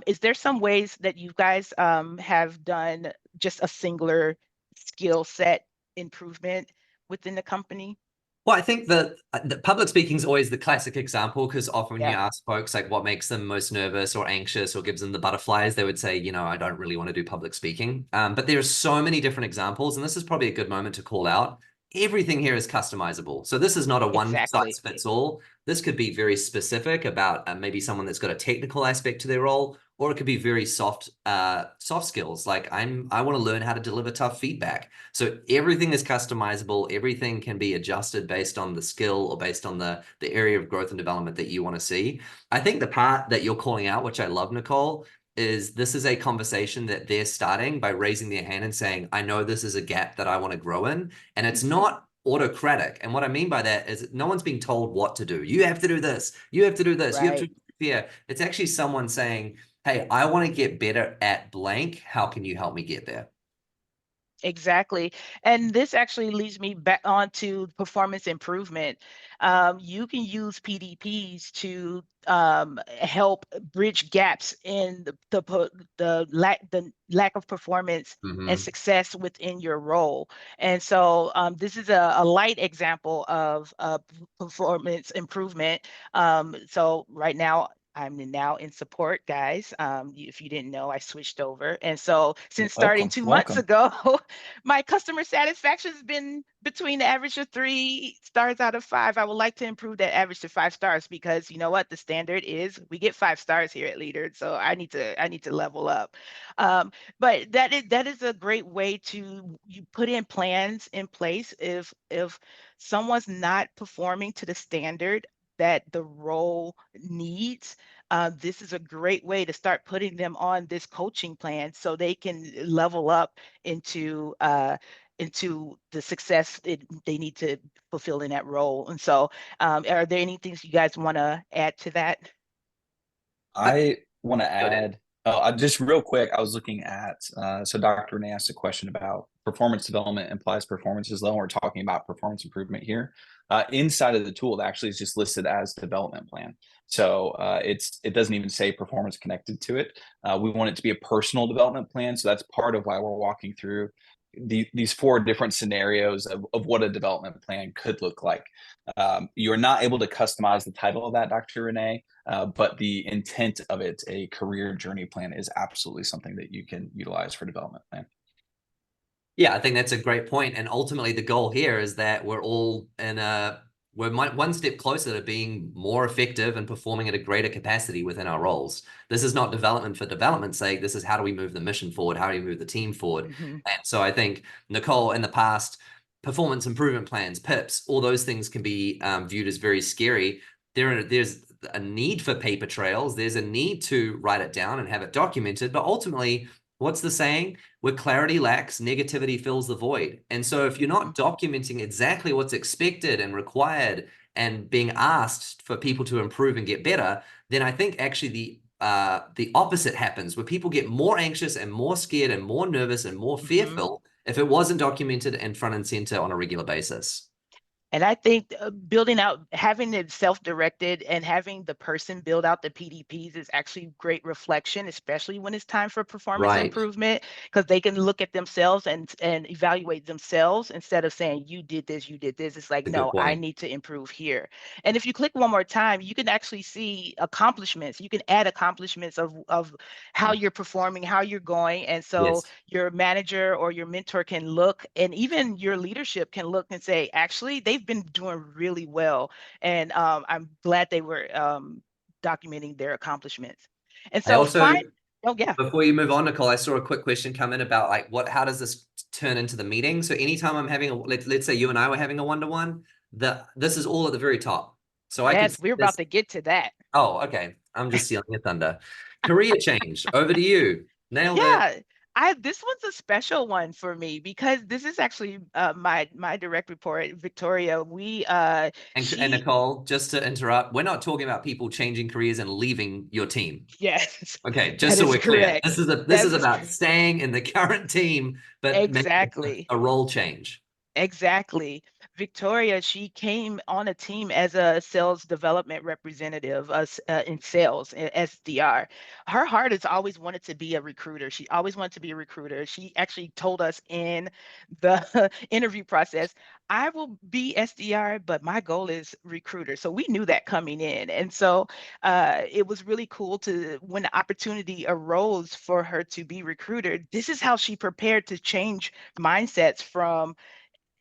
Is there some ways that you guys have done just a singular skill set improvement within the company? Well, I think that the public speaking is always the classic example, because often when you Yeah, ask folks like what makes them most nervous or anxious or gives them the butterflies, they would say, I don't really want to do public speaking. But there are so many different examples, and this is probably a good moment to call out. Everything here is customizable. So this is not a one size exactly. fits all. This could be very specific about maybe someone that's got a technical aspect to their role, or it could be very soft skills. Like I want to learn how to deliver tough feedback. So everything is customizable. Everything can be adjusted based on the skill or based on the area of growth and development that you want to see. I think the part that you're calling out, which I love, Nicole, is this is a conversation that they're starting by raising their hand and saying, I know this is a gap that I want to grow in. And it's not autocratic. And what I mean by that is no one's being told what to do. You have to do this. You have to do this. You have to Right. yeah. It's actually someone saying, hey, I want to get better at blank. How can you help me get there? Exactly. And this actually leads me back onto performance improvement. You can use PDPs to help bridge gaps in the lack of performance and success within your role. And so this is a light example of performance improvement. So right now, I'm now in support, guys. If you didn't know, I switched over. And so since starting Welcome, 2 months welcome. ago, my customer satisfaction has been between the average of 3 stars out of 5. I would like to improve that average to 5 stars, because you know what? The standard is we get 5 stars here at Leadr. So I need to level up. But that is a great way to you put in plans in place if someone's not performing to the standard that the role needs. This is a great way to start putting them on this coaching plan so they can level up into the success they need to fulfill in that role. And so, are there any things you guys want to add to that? I want to Go ahead. add, just real quick, I was looking at, so Dr. Renee asked a question about performance development implies performance is low. And we're talking about performance improvement here. Inside of the tool, it actually is just listed as development plan. So it doesn't even say performance connected to it. We want it to be a personal development plan. So that's part of why we're walking through these 4 different scenarios of what a development plan could look like. You're not able to customize the title of that, Dr. Renee, but the intent of it, a career journey plan, is absolutely something that you can utilize for development plan. Yeah, I think that's a great point. And ultimately, the goal here is that we're all we're one step closer to being more effective and performing at a greater capacity within our roles. This is not development for development's sake. This is how do we move the mission forward? How do we move the team forward? Mm-hmm. And so I think, Nicole, in the past, performance improvement plans, PIPs, all those things can be viewed as very scary. There's a need for paper trails. There's a need to write it down and have it documented. But ultimately, what's the saying? Where clarity lacks, negativity fills the void. And so if you're not documenting exactly what's expected and required and being asked for people to improve and get better, then I think actually the opposite happens, where people get more anxious and more scared and more nervous and more fearful if it wasn't documented and front and center on a regular basis. And I think building out, having it self-directed and having the person build out the PDPs is actually great reflection, especially when it's time for performance Right. improvement, because they can look at themselves and evaluate themselves instead of saying, you did this, you did this. It's like, A good no, I point. need to improve here. And if you click one more time, you can actually see accomplishments. You can add accomplishments of how you're performing, how you're going. And so Yes. your manager or your mentor can look, and even your leadership can look and say, actually, they've been doing really well. And I'm glad they were documenting their accomplants. And I so also, oh yeah. before you move on, Nicole, I saw a quick question come in about like how does this turn into the meeting? So anytime I'm having let's say you and I were having a one-to-one, this is all at the very top. So I could Yes, see we're this. about to get to that. Oh, okay. I'm just stealing your thunder. Career change. Over to you. Nailed it. Yeah, this one's a special one for me because this is actually my direct report, Victoria. And She Nicole, just to interrupt, we're not talking about people changing careers and leaving your team. Yes, Okay, just that so is we're clear. correct. This is That is about staying in the current team, but making exactly. a role change. Exactly. Victoria, she came on a team as a sales development representative in sales, SDR. Her heart has always wanted to be a recruiter. She always wanted to be a recruiter. She actually told us in the interview process, I will be SDR, but my goal is recruiter. So we knew that coming in. And so it was really cool to, when the opportunity arose for her to be recruiter, this is how she prepared to change mindsets from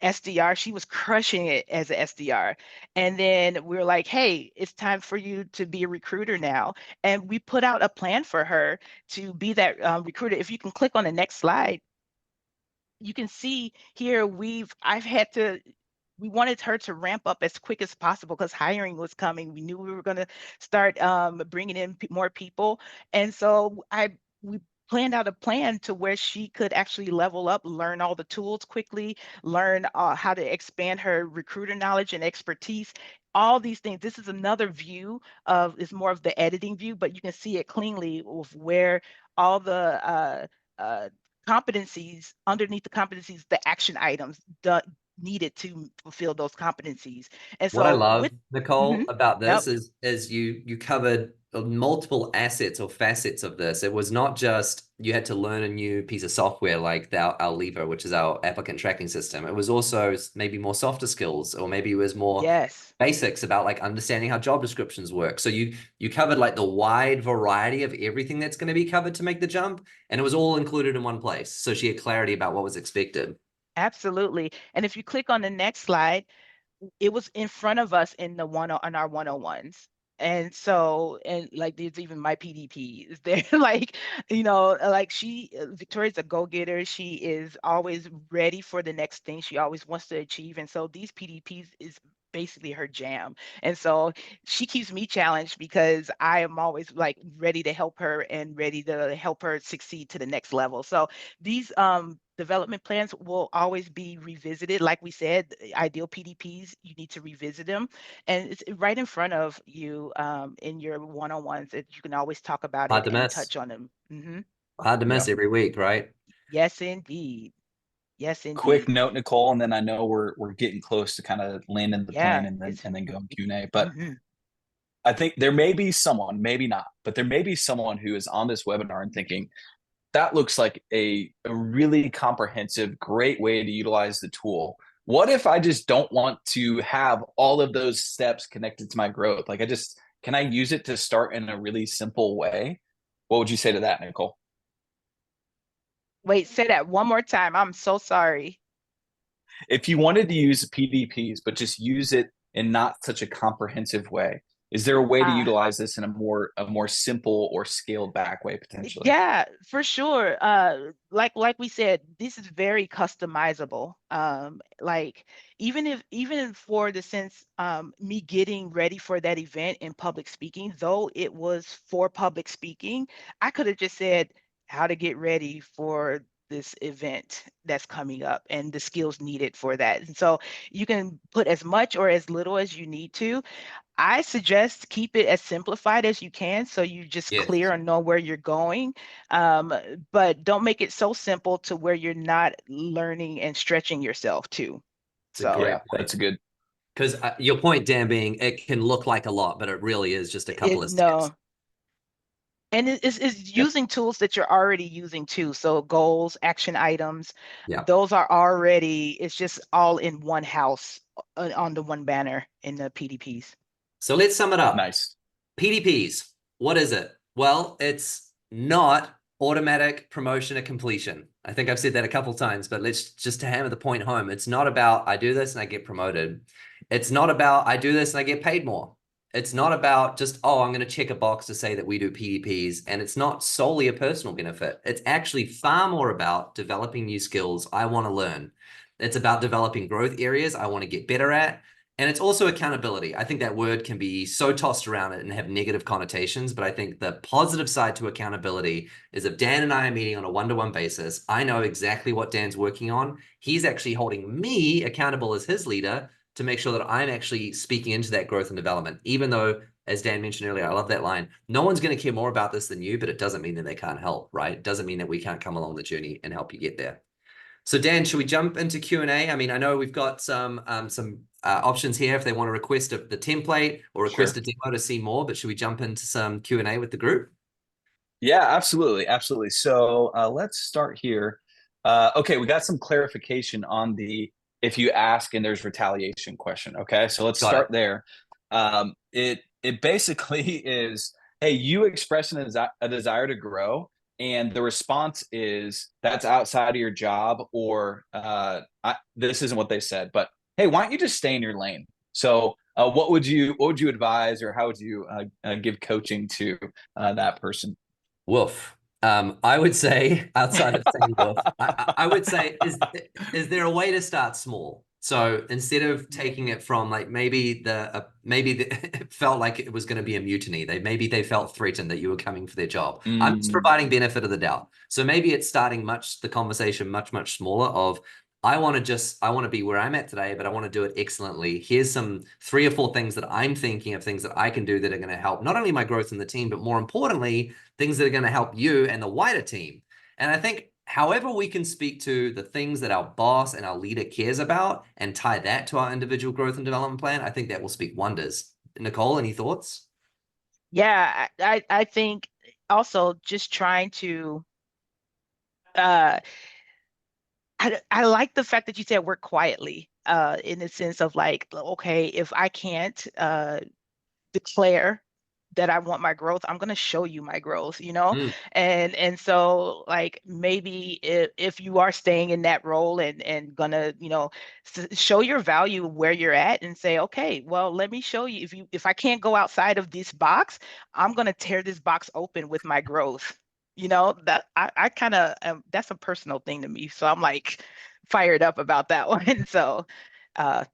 SDR. She was crushing it as an SDR. And then we were like, hey, it's time for you to be a recruiter now. And we put out a plan for her to be that recruiter. If you can click on the next slide, you can see here we wanted her to ramp up as quick as possible because hiring was coming. We knew we were going to start bringing in more people. And so we planned out a plan to where she could actually level up, learn all the tools quickly, learn how to expand her recruiter knowledge and expertise. All these things. This is another view is more of the editing view, but you can see it cleanly of where all the competencies, underneath the competencies, the action items needed to fulfill those competencies. And What I so love, with Nicole, about yep, this is you covered multiple assets or facets of this. It was not just you had to learn a new piece of software like our Leadr, which is our applicant tracking system. It was also maybe more softer skills, or maybe it was more yes, basics about like understanding how job descriptions work. So you covered like the wide variety of everything that's going to be covered to make the jump, and it was all included in one place. So she had clarity about what was expected. absolutely. And if you click on the next slide, it was in front of us in the on our 101s. And so, and like there's even my PDPs. They're like, like Victoria's a go-getter. She is always ready for the next thing. She always wants to achieve. And so these PDPs is basically her jam. And so she keeps me challenged because I am always like ready to help her and ready to help her succeed to the next level. So these development plans will always be revisited. Like we said, ideal PDPs, you need to revisit them. And it's right in front of you in your one-on-ones that you can always talk about Hard it to and miss. touch on them. Hard to Yeah. miss every week, right? Yes, indeed. Yes, Quick indeed. note, Nicole, and then I know we're getting close to kind of landing the plane Yeah, and then it's going Q&A. But mhm. I think there may be someone, maybe not, but there may be someone who is on this webinar and thinking, that looks like a really comprehensive, great way to utilize the tool. What if I just don't want to have all of those steps connected to my growth? Like can I use it to start in a really simple way? What would you say to that, Nicole? Wait, say that one more time. I'm so sorry. If you wanted to use PDPs, but just use it in not such a comprehensive way, is there a way to Ah. utilize this in a more simple or scaled back way potentially? Yeah, for sure. Like we said, this is very customizable. Like even for the sense me getting ready for that event in public speaking, though it was for public speaking, I could have just said how to get ready for this event that's coming up and the skills needed for that. And so you can put as much or as little as you need to. I suggest keep it as simplified as you can so you just clear Yes. and know where you're going. Um, but don't make it so simple to where you're not learning and stretching yourself too. It's a So Yeah, great point. that's a good. Because your point, Dan, being it can look like a lot, but it really is just a couple it of steps. no. And it's Yep. using tools that you're already using too. So goals, action items, Yeah. those are already, it's just all in one house on the one banner in the PDPs. So let's sum it up. Nice. PDPs, what is it? Well, it's not automatic promotion to completion. I think I've said that a couple times, but let's just to hammer the point home. It's not about I do this and I get promoted. It's not about I do this and I get paid more. It's not about just, oh, I'm going to check a box to say that we do PDPs. And it's not solely a personal benefit. It's actually far more about developing new skills I want to learn. It's about developing growth areas I want to get better at. And it's also accountability. I think that word can be so tossed around it and have negative connotations, but I think the positive side to accountability is if Dan and I are meeting on a one-to-one basis, I know exactly what Dan's working on. He's actually holding me accountable as his leader to make sure that I'm actually speaking into that growth and development. Even though, as Dan mentioned earlier, I love that line, no one's going to care more about this than you, but it doesn't mean that they can't help, right? It doesn't mean that we can't come along the journey and help you get there. So Dan, should we jump into Q&A? I mean, I know we've got some options here if they want to request the template or request a demo to see more, but should we jump into some Q&A with the group? Yeah, absolutely. Absolutely. So let's start here. Okay, we got some clarification on the if you ask and there's retaliation question. Okay, so let's Got it. start there. It basically is, hey, you express a desire to grow, and the response is that's outside of your job, or this isn't what they said, but hey, why don't you just stay in your lane? So what would you advise, or how would you give coaching to that person? Woof. I would say, outside of saying woof, I would say, is there a way to start small? So instead of taking it from like maybe it felt like it was going to be a mutiny. Maybe they felt threatened that you were coming for their job. I'm just providing benefit of the doubt. So maybe it's starting the conversation much smaller of, I want to be where I'm at today, but I want to do it excellently. Here's some 3 or 4 things that I'm thinking of, things that I can do that are going to help not only my growth in the team, but more importantly, things that are going to help you and the wider team. And I think however we can speak to the things that our boss and our leader cares about and tie that to our individual growth and development plan, I think that will speak wonders. Nicole, any thoughts? Yeah, I think also just trying to uh I like the fact that you said work quietly, in the sense of like, okay, if I can't declare that I want my growth, I'm going to show you my growth, you know? Mm. And so like maybe if you are staying in that role and gonna, you know, show your value where you're at and say, okay, well, let me show you, if I can't go outside of this box, I'm going to tear this box open with my growth. You know, that I kind of that's a personal thing to me. So I'm like fired up about that one. So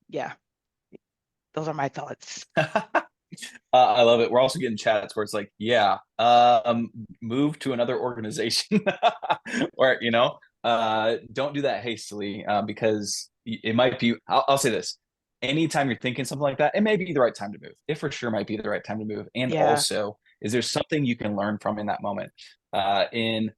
yeah, those are my thoughts. I love it. We're also getting chats where it's like, yeah, move to another organization, or don't do that hastily, because it might be. I'll say this: anytime you're thinking something like that, it may be the right time to move. It for sure might be the right time to move. And Yeah. also, is there something you can learn from in that moment? In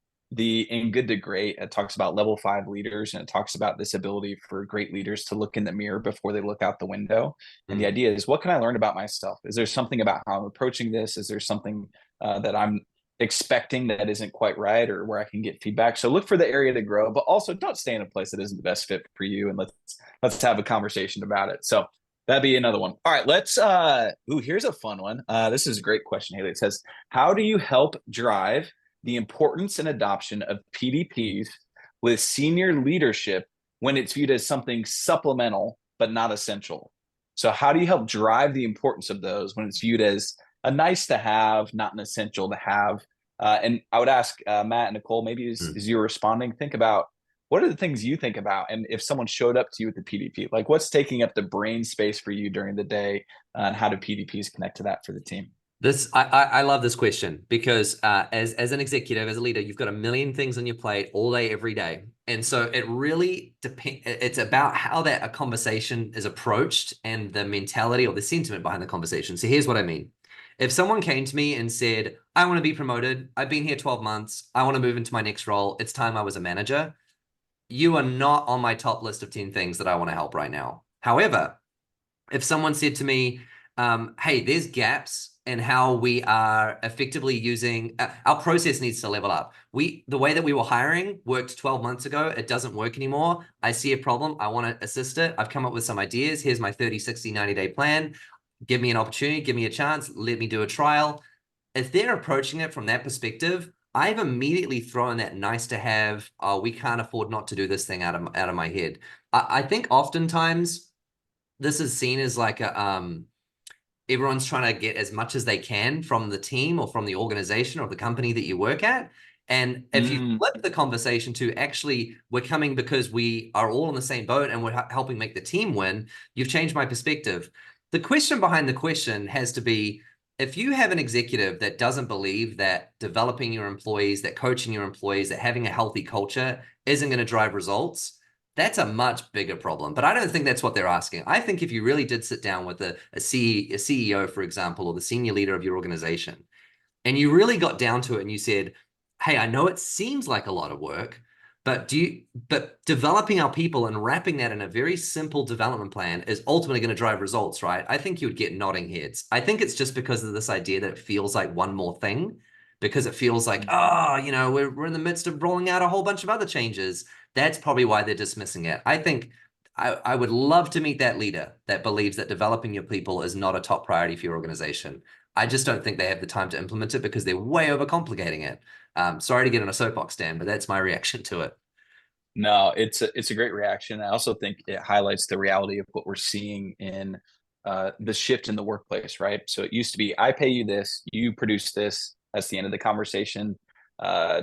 Good to Great, it talks about level 5 leaders, and it talks about this ability for great leaders to look in the mirror before they look out the window. And the idea is, what can I learn about myself? Is there something about how I'm approaching this? Is there something that I'm expecting that isn't quite right, or where I can get feedback? So look for the area to grow, but also don't stay in a place that isn't the best fit for you. And let's have a conversation about it. So that'd be another one. All right, let's here's a fun one. This is a great question, Haley. It says, how do you help drive the importance and adoption of PDPs with senior leadership when it's viewed as something supplemental but not essential? So how do you help drive the importance of those when it's viewed as a nice to have, not an essential to have? And I would ask Matt and Nicole, maybe as you're responding, think about, what are the things you think about? And if someone showed up to you with the PDP, like what's taking up the brain space for you during the day, and how do PDPs connect to that for the team? I love this question because as an executive, as a leader, you've got a million things on your plate all day, every day. And so it really depends. It's about how a conversation is approached and the mentality or the sentiment behind the conversation. So here's what I mean. If someone came to me and said, I want to be promoted, I've been here 12 months, I want to move into my next role, it's time I was a manager, you are not on my top list of 10 things that I want to help right now. However, if someone said to me, hey, there's gaps in how we are effectively using our process needs to level up. The way that we were hiring worked 12 months ago. It doesn't work anymore. I see a problem. I want to assist it. I've come up with some ideas. Here's my 30, 60, 90-day plan. Give me an opportunity. Give me a chance. Let me do a trial. If they're approaching it from that perspective, I've immediately thrown that nice to have, we can't afford not to do this thing out of my head. I think oftentimes this is seen as like everyone's trying to get as much as they can from the team or from the organization or the company that you work at. And if you flip the conversation to actually, we're coming because we are all in the same boat and we're helping make the team win, you've changed my perspective. The question behind the question has to be, if you have an executive that doesn't believe that developing your employees, that coaching your employees, that having a healthy culture isn't going to drive results, that's a much bigger problem. But I don't think that's what they're asking. I think if you really did sit down with a CEO, for example, or the senior leader of your organization, and you really got down to it and you said, hey, I know it seems like a lot of work, But developing our people and wrapping that in a very simple development plan is ultimately going to drive results, right? I think you would get nodding heads. I think it's just because of this idea that it feels like one more thing, because it feels like, oh, you know, we're in the midst of rolling out a whole bunch of other changes. That's probably why they're dismissing it. I think I would love to meet that leader that believes that developing your people is not a top priority for your organization. I just don't think they have the time to implement it because they're way overcomplicating it. Sorry to get on a soapbox, Dan, but that's my reaction to it. No, it's a great reaction. I also think it highlights the reality of what we're seeing in the shift in the workplace, right? So it used to be, I pay you this, you produce this. That's the end of the conversation. Uh,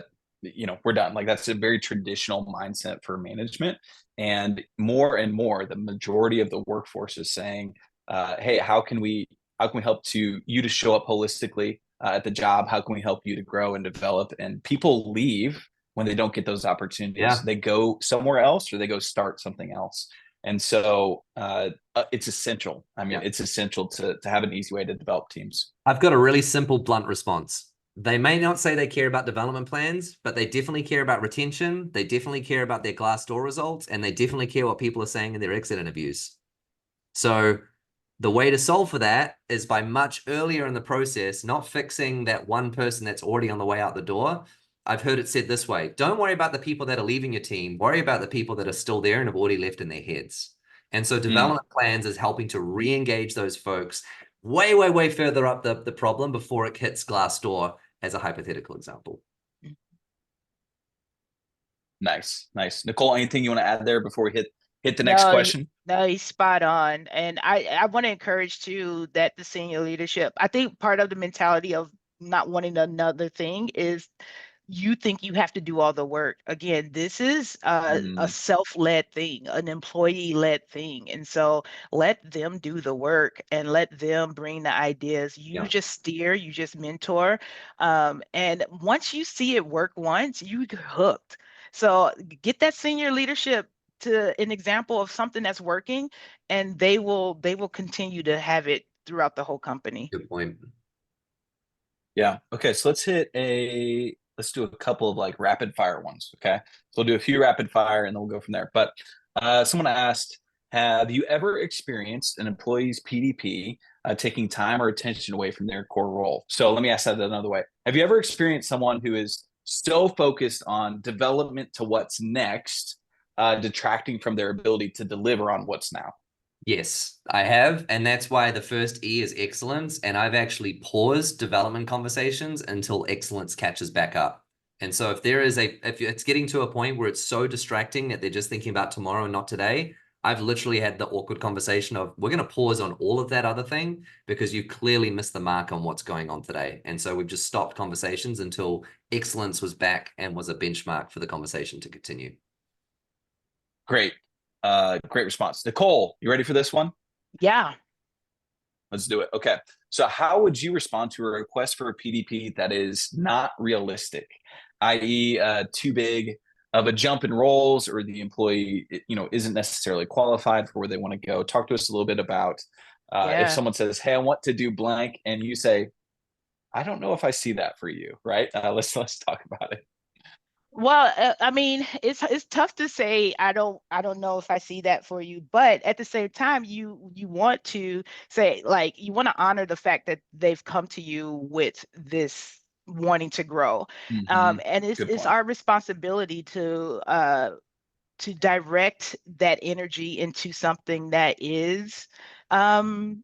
we're done. Like that's a very traditional mindset for management, and more, the majority of the workforce is saying, "Hey, how can we help you to show up holistically at the job? How can we help you to grow and develop?" And people leave when they don't get those opportunities. Yeah. They go somewhere else or they go start something else. And so it's essential. I mean, it's essential to have an easy way to develop teams. I've got a really simple, blunt response. They may not say they care about development plans, but they definitely care about retention. They definitely care about their Glassdoor results, and they definitely care what people are saying in their exit interviews. So the way to solve for that is by much earlier in the process, not fixing that one person that's already on the way out the door. I've heard it said this way: don't worry about the people that are leaving your team, worry about the people that are still there and have already left in their heads. And so development plans is helping to re-engage those folks way, way, way further up the problem before it hits Glassdoor, as a hypothetical example. Nice. Nicole, anything you want to add there before we hit the next question? No, he's spot on. And I want to encourage too that the senior leadership, I think part of the mentality of not wanting another thing is you think you have to do all the work. Again, this is a self-led thing, an employee-led thing. And so let them do the work and let them bring the ideas. You just steer, you just mentor. And once you see it work once, you get hooked. So get that senior leadership to an example of something that's working, and they will continue to have it throughout the whole company. Good point. Yeah. Okay. So let's do a couple of like rapid fire ones. Okay. So we'll do a few rapid fire and then we'll go from there. But someone asked, have you ever experienced an employee's PDP taking time or attention away from their core role? So let me ask that another way. Have you ever experienced someone who is so focused on development to what's next, detracting from their ability to deliver on what's now? Yes, I have. And that's why the first E is excellence. And I've actually paused development conversations until excellence catches back up. And so if it's getting to a point where it's so distracting that they're just thinking about tomorrow and not today, I've literally had the awkward conversation of, we're going to pause on all of that other thing because you clearly missed the mark on what's going on today. And so we've just stopped conversations until excellence was back and was a benchmark for the conversation to continue. Great. Great response. Nicole, you ready for this one? Yeah. Let's do it. Okay. So how would you respond to a request for a PDP that is not realistic, i.e. Too big of a jump in roles, or the employee, isn't necessarily qualified for where they want to go? Talk to us a little bit about if someone says, "Hey, I want to do blank," and you say, "I don't know if I see that for you," right? Let's talk about it. Well, I mean, it's tough to say I don't know if I see that for you, but at the same time, you want to say, like, you want to honor the fact that they've come to you with this wanting to grow. And it's our responsibility to direct that energy into something that is doable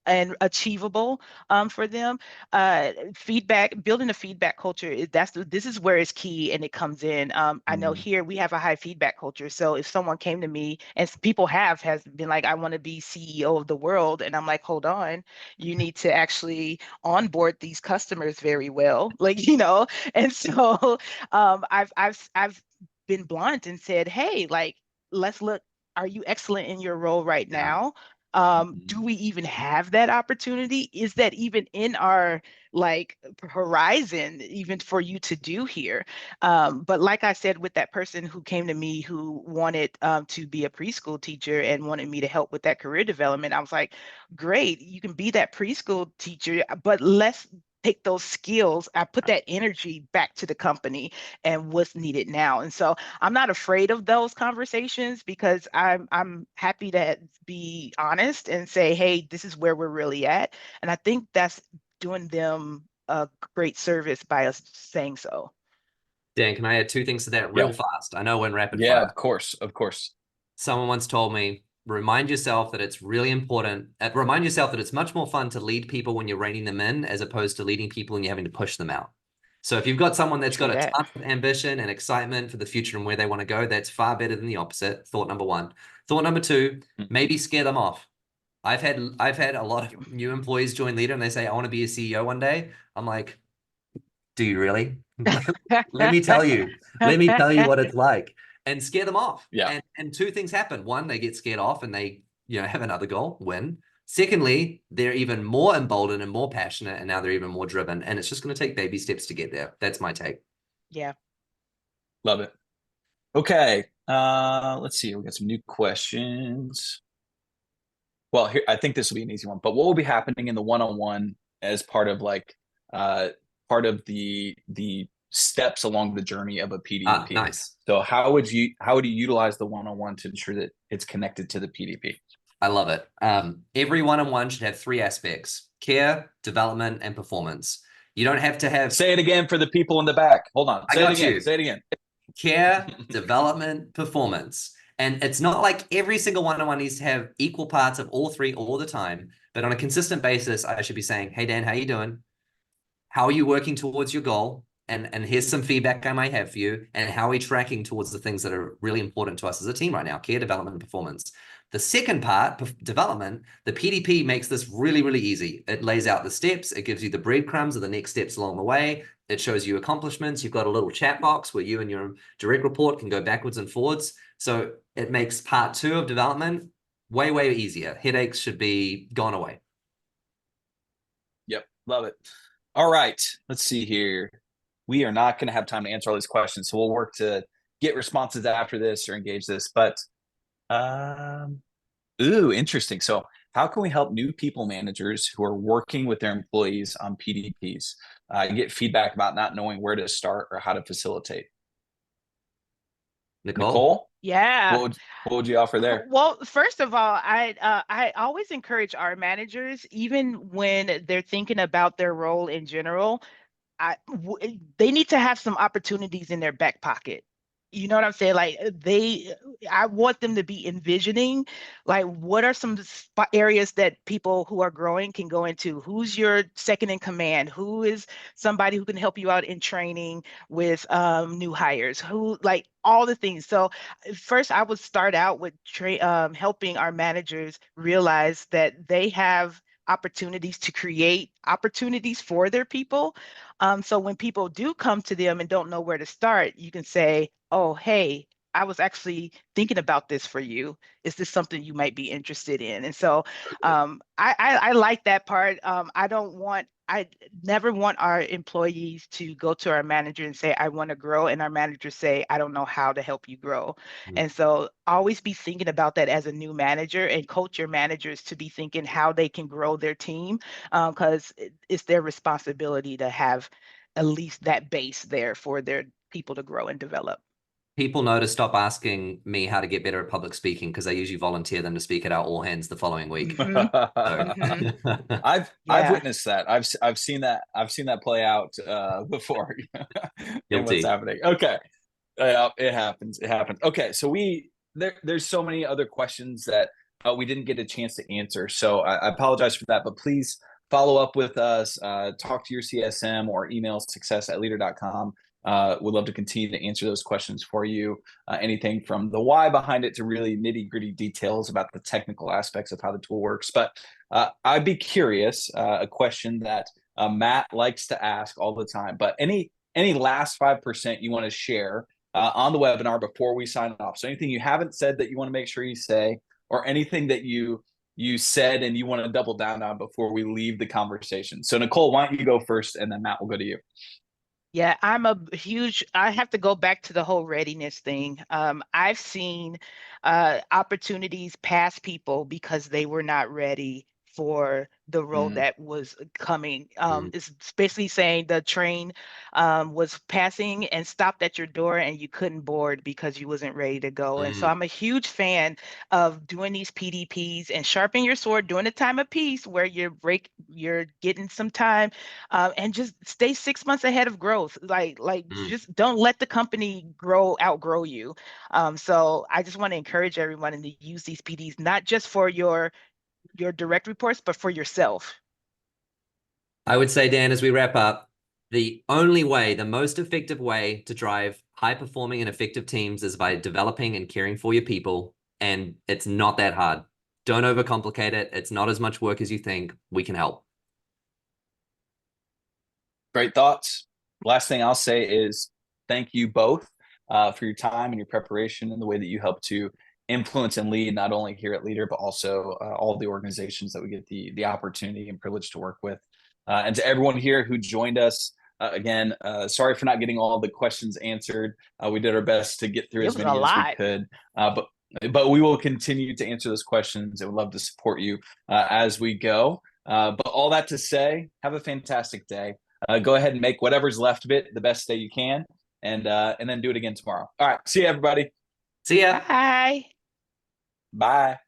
and achievable for them. Building a feedback culture this is where it's key, and it comes in. I know here we have a high feedback culture. So if someone came to me, and people has been like, I want to be CEO of the world, and I'm like, hold on, you need to actually onboard these customers very well, And so I've been blunt and said, hey, like, let's look. Are you excellent in your role right now? Do we even have that opportunity? Is that even in our horizon, even for you to do here? But like I said, with that person who came to me who wanted to be a preschool teacher and wanted me to help with that career development, I was like, great, you can be that preschool teacher, but let's take those skills, I put that energy back to the company and what's needed now. And so I'm not afraid of those conversations because I'm happy to be honest and say, hey, this is where we're really at. And I think that's doing them a great service by us saying so. Dan, can I add two things to that real fast? I know we're in rapid Yeah, fire. of course, of course. Someone once told me, remind yourself that it's really important. Remind yourself that it's much more fun to lead people when you're reining them in as opposed to leading people when you're having to push them out. So if you've got someone that's got a ton of ambition and excitement for the future and where they want to go, that's far better than the opposite. Thought number one. Thought number two, maybe scare them off. I've had a lot of new employees join Leadr and they say, I want to be a CEO one day. I'm like, do you really? Let me tell you. Let me tell you what it's like. And scare them off. Yeah. And two things happen. One, they get scared off and they, have another goal, win. Secondly, they're even more emboldened and more passionate, and now they're even more driven. And it's just going to take baby steps to get there. That's my take. Yeah. Love it. Okay. Let's see. We got some new questions. Well, here, I think this will be an easy one, but what will be happening in the one-on-one as part of part of the steps along the journey of a PDP? Nice. So how would you utilize the one-on-one to ensure that it's connected to the PDP? I love it. Every one-on-one should have three aspects: care, development, and performance. You don't have to have... Say it again for the people in the back. Hold on. Say it again. Care, development, performance. And it's not like every single one-on-one needs to have equal parts of all three all the time, but on a consistent basis, I should be saying, hey, Dan, how you doing? How are you working towards your goal? And here's some feedback I might have for you. And how are we tracking towards the things that are really important to us as a team right now? Care, development, and performance. The second part, development, the PDP makes this really, really easy. It lays out the steps. It gives you the breadcrumbs of the next steps along the way. It shows you accomplishments. You've got a little chat box where you and your direct report can go backwards and forwards. So it makes part two of development way, way easier. Headaches should be gone away. Yep. Love it. All right. Let's see here. We are not going to have time to answer all these questions, so we'll work to get responses after this or engage this. But, interesting. So how can we help new people managers who are working with their employees on PDPs get feedback about not knowing where to start or how to facilitate? Nicole? Yeah. What would you offer there? Well, first of all, I always encourage our managers, even when they're thinking about their role in general, they need to have some opportunities in their back pocket. You know what I'm saying? Like I want them to be envisioning, like, what are some areas that people who are growing can go into? Who's your second in command? Who is somebody who can help you out in training with new hires? Who, like, all the things. So first, I would start out with helping our managers realize that they have opportunities to create opportunities for their people. So when people do come to them and don't know where to start, you can say, oh, hey, I was actually thinking about this for you. Is this something you might be interested in? And so I like that part. I never want our employees to go to our manager and say, I want to grow, and our manager say, I don't know how to help you grow. And so always be thinking about that as a new manager, and coach your managers to be thinking how they can grow their team, because it's their responsibility to have at least that base there for their people to grow and develop. People know to stop asking me how to get better at public speaking because I usually volunteer them to speak at our all hands the following week. I've witnessed that. I've seen that play out before. And what's happening? Okay, it happens. Okay, so there's so many other questions that we didn't get a chance to answer. So I apologize for that, but please follow up with us. Talk to your CSM or email success@leadr.com. We'd love to continue to answer those questions for you. Anything from the why behind it to really nitty-gritty details about the technical aspects of how the tool works. But I'd be curious, a question that Matt likes to ask all the time, but any last 5% you want to share on the webinar before we sign off? So anything you haven't said that you want to make sure you say, or anything that you said and you want to double down on before we leave the conversation. So Nicole, why don't you go first, and then Matt will go to you. Yeah, I have to go back to the whole readiness thing. I've seen opportunities pass people because they were not ready for the role Mm. that was coming. Mm. It's basically saying the train was passing and stopped at your door and you couldn't board because you wasn't ready to go. And so Mm. I'm a huge fan of doing these PDPs and sharpen your sword during the time of peace where you're getting some time, and just stay 6 months ahead of growth. Like Mm. just don't let the company outgrow you. So I just want to encourage everyone to use these PDs, not just for your direct reports, but for yourself. I would say, Dan, as we wrap up, the only way, the most effective way to drive high-performing and effective teams is by developing and caring for your people. And it's not that hard. Don't overcomplicate it. It's not as much work as you think. We can help. Great thoughts. Last thing I'll say is thank you both for your time and your preparation and the way that you help to influence and lead, not only here at Leadr, but also all the organizations that we get the opportunity and privilege to work with. And to everyone here who joined us, again, sorry for not getting all the questions answered. We did our best to get through It as was a many as we lot. could, but we will continue to answer those questions and would love to support you as we go. But all that to say, have a fantastic day. Go ahead and make whatever's left of it the best day you can, and then do it again tomorrow. All right. See you, everybody. See ya. Bye. Bye.